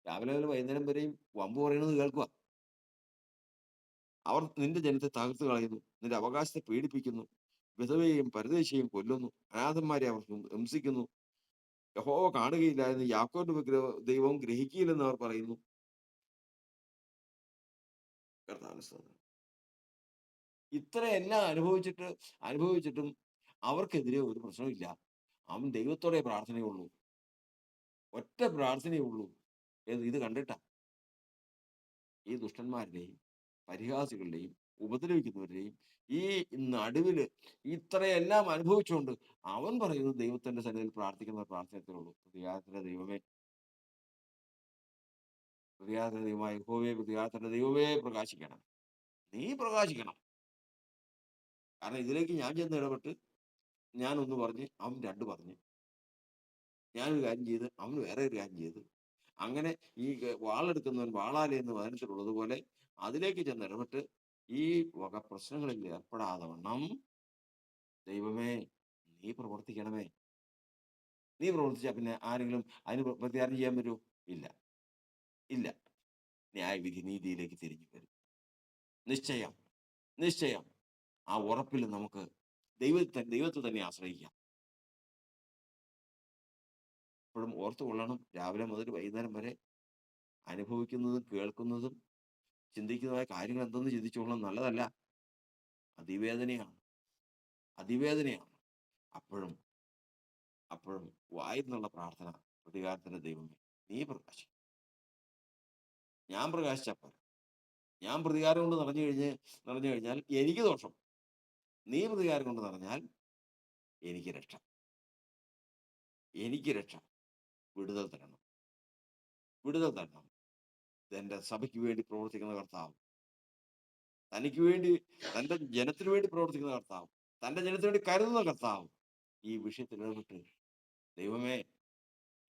രാവിലെ മുതൽ വൈകുന്നേരം വരെയും വമ്പ് പറയുന്നത് കേൾക്കുക. അവർ നിന്റെ ജനത്തെ തകർത്ത് കളയുന്നു, നിന്റെ അവകാശത്തെ പീഡിപ്പിക്കുന്നു, വിധവയെയും പരദേശിയെയും കൊല്ലുന്നു, അനാഥന്മാരെ അവർ ഹിംസിക്കുന്നു. യഹോവ കാണുകയില്ല എന്ന് യാക്കോബിന്റെ ദൈവം ഗ്രഹിക്കുകയില്ലെന്ന് അവർ പറയുന്നു. ഇത്രയെല്ലാം അനുഭവിച്ചിട്ടും അവർക്കെതിരെ ഒരു പ്രശ്നമില്ല. അവൻ ദൈവത്തോടെ പ്രാർത്ഥനയുള്ളൂ, ഒറ്റ പ്രാർത്ഥനയുള്ളൂ. ഇത് കണ്ടിട്ടാ ഈ ദുഷ്ടന്മാരുടെയും പരിഹാസികളുടെയും ഉപദ്രവിക്കുന്നവരെയും ഈ നടുവില് ഇത്രയെല്ലാം അനുഭവിച്ചുകൊണ്ട് അവൻ പറയുന്നത് ദൈവത്തിന്റെ സന്നിധിയിൽ പ്രാർത്ഥിക്കുന്ന പ്രാർത്ഥനയത്രേ ഉള്ളൂ. പ്രതികാരത്തിന്റെ ദൈവമേ, പ്രതികാരത്തിന്റെ ദൈവമായ യഹോവേ, പ്രതികാരത്തിന്റെ ദൈവമേ പ്രകാശിക്കണം. നീ പ്രകാശിക്കണം. കാരണം ഇതിലേക്ക് ഞാൻ ചെന്ന് ഇടപെട്ട് ഞാൻ ഒന്ന് പറഞ്ഞ് അവൻ രണ്ട് പറഞ്ഞ്, ഞാനൊരു കാര്യം ചെയ്ത് അവൻ വേറെ ഒരു കാര്യം ചെയ്ത്, അങ്ങനെ ഈ വാളെടുക്കുന്നവൻ വാളാലെ എന്ന് വചനത്തിലുള്ളത് പോലെ അതിലേക്ക് ചെന്ന് ഇടപെട്ട് ഈ വക പ്രശ്നങ്ങളിൽ ഏർപ്പെടാതെ വണ്ണം ദൈവമേ നീ പ്രവർത്തിക്കണമേ. നീ പ്രവർത്തിച്ചാൽ പിന്നെ ആരെങ്കിലും അതിന് പ്രതികാരം ചെയ്യാൻ പറ്റുമോ? ഇല്ല, ഇല്ല. ന്യായവിധി നീതിയിലേക്ക് തിരിഞ്ഞു വരും. നിശ്ചയം, നിശ്ചയം. ആ ഉറപ്പിൽ നമുക്ക് ദൈവത്തെ തന്നെ ആശ്രയിക്കാം. എപ്പോഴും ഓർത്തു കൊള്ളണം, രാവിലെ മുതൽ വൈകുന്നേരം വരെ അനുഭവിക്കുന്നതും കേൾക്കുന്നതും ചിന്തിക്കുന്നതായ കാര്യങ്ങൾ എന്തെന്ന് ചിന്തിച്ചുകൊള്ളണം. നല്ലതല്ല, അതിവേദനയാണ്, അതിവേദനയാണ്. അപ്പോഴും അപ്പോഴും വായിരുന്നുള്ള പ്രാർത്ഥന, പ്രതികാരത്തിന്റെ ദൈവമേ നീ പ്രകാശിക്കും. ഞാൻ പ്രകാശിച്ചാൽ പോരാ. ഞാൻ പ്രതികാരം കൊണ്ട് നിറഞ്ഞു കഴിഞ്ഞാൽ എനിക്ക് ദോഷം. നീ പ്രതികാരം കൊണ്ട് നിറഞ്ഞാൽ എനിക്ക് രക്ഷ, എനിക്ക് രക്ഷ. വിടുതൽ തരണം, വിടുതൽ തരണം. എന്റെ സഭയ്ക്ക് വേണ്ടി പ്രവർത്തിക്കുന്ന കർത്താവ്, തനിക്ക് വേണ്ടി, തന്റെ ജനത്തിനു വേണ്ടി പ്രവർത്തിക്കുന്ന കർത്താവ്, തന്റെ ജനത്തിനു വേണ്ടി കരുതുന്ന കർത്താവ് ഈ വിഷയത്തിൽ ഇടപെട്ട് ദൈവമേ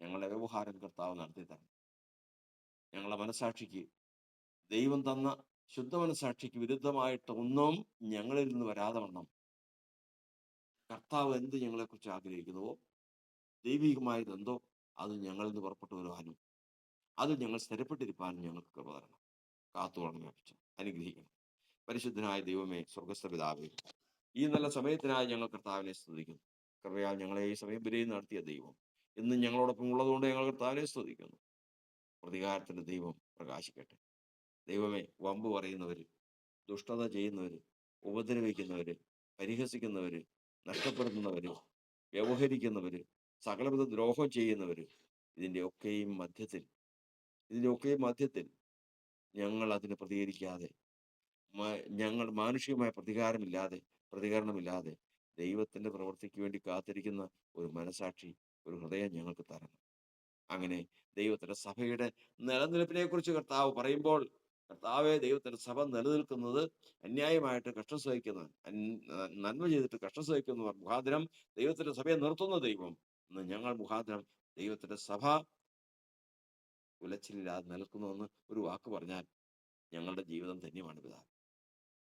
ഞങ്ങളുടെ വ്യവഹാരം കർത്താവ് നടത്തി തരണം. ഞങ്ങളുടെ മനസാക്ഷിക്ക്, ദൈവം തന്ന ശുദ്ധ മനസാക്ഷിക്ക് വിരുദ്ധമായിട്ട് ഒന്നും ഞങ്ങളിൽ നിന്ന് വരാതെ വണ്ണം കർത്താവ് എന്ത് ഞങ്ങളെക്കുറിച്ച് ആഗ്രഹിക്കുന്നുവോ, ദൈവികമായത് എന്തോ അത് ഞങ്ങളിൽ നിന്ന് പുറപ്പെട്ടു വരുവാനും അത് ഞങ്ങൾ സ്ഥിരപ്പെട്ടിരിക്കാനും ഞങ്ങൾക്ക് കൃപ തരണം. കാത്തുകൊള്ളണം, അനുഗ്രഹിക്കണം. പരിശുദ്ധനായ ദൈവമേ, സ്വർഗസ്ഥ പിതാവേ, ഈ നല്ല സമയത്തിനായി ഞങ്ങൾ കർത്താവിനെ സ്തുതിക്കുന്നു. കൃപയാൽ ഞങ്ങളെ ഈ സമയം വരെയും നടത്തിയ ദൈവം ഇന്നും ഞങ്ങളോടൊപ്പം ഉള്ളതുകൊണ്ട് ഞങ്ങൾ കർത്താവിനെ സ്തുതിക്കുന്നു. പ്രതികാരത്തിന്റെ ദൈവം പ്രകാശിക്കട്ടെ. ദൈവമേ, വമ്പ് പറയുന്നവര്, ദുഷ്ടത ചെയ്യുന്നവര്, ഉപദ്രവിക്കുന്നവര്, പരിഹസിക്കുന്നവര്, നഷ്ടപ്പെടുത്തുന്നവര്, വ്യവഹരിക്കുന്നവര്, സകലവിധ ദ്രോഹം ചെയ്യുന്നവര്, ഇതിന്റെ ഒക്കെയും മധ്യത്തിൽ ഞങ്ങൾ അതിന് പ്രതികരിക്കാതെ, ഞങ്ങൾ മാനുഷികമായ പ്രതികരണമില്ലാതെ ദൈവത്തിന്റെ പ്രവൃത്തിക്ക് വേണ്ടി കാത്തിരിക്കുന്ന ഒരു മനസാക്ഷി, ഒരു ഹൃദയം ഞങ്ങൾക്ക് തരണം. അങ്ങനെ ദൈവത്തിന്റെ സഭയുടെ നിലനിൽപ്പിനെ കുറിച്ച് കർത്താവ് പറയുമ്പോൾ, കർത്താവെ, ദൈവത്തിന്റെ സഭ നിലനിൽക്കുന്നത് അന്യായമായിട്ട് കഷ്ടം സഹിക്കുന്നവൻ, നന്മ ചെയ്തിട്ട് കഷ്ടം സഹിക്കുന്നവർ മുഖാന്തരം ദൈവത്തിന്റെ സഭയെ നിർത്തുന്ന ദൈവം, ഇന്ന് ഞങ്ങൾ മുഖാന്തരം ദൈവത്തിന്റെ സഭ ഉലച്ചിലില്ലാതെ നിൽക്കുന്നുവെന്ന് ഒരു വാക്ക് പറഞ്ഞാൽ ഞങ്ങളുടെ ജീവിതം ധന്യമാണ്. പിതാവ്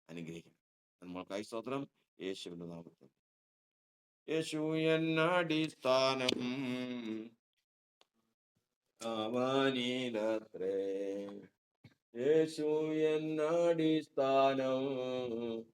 അനുഗ്രഹിക്കണം. നമ്മൾക്കായി സ്തോത്രം. യേശുവിന്റെ നാമത്തിൽ. യേശു എന്നടിസ്ഥാനം അവനിലത്രേ, യേശു എന്നടിസ്ഥാനം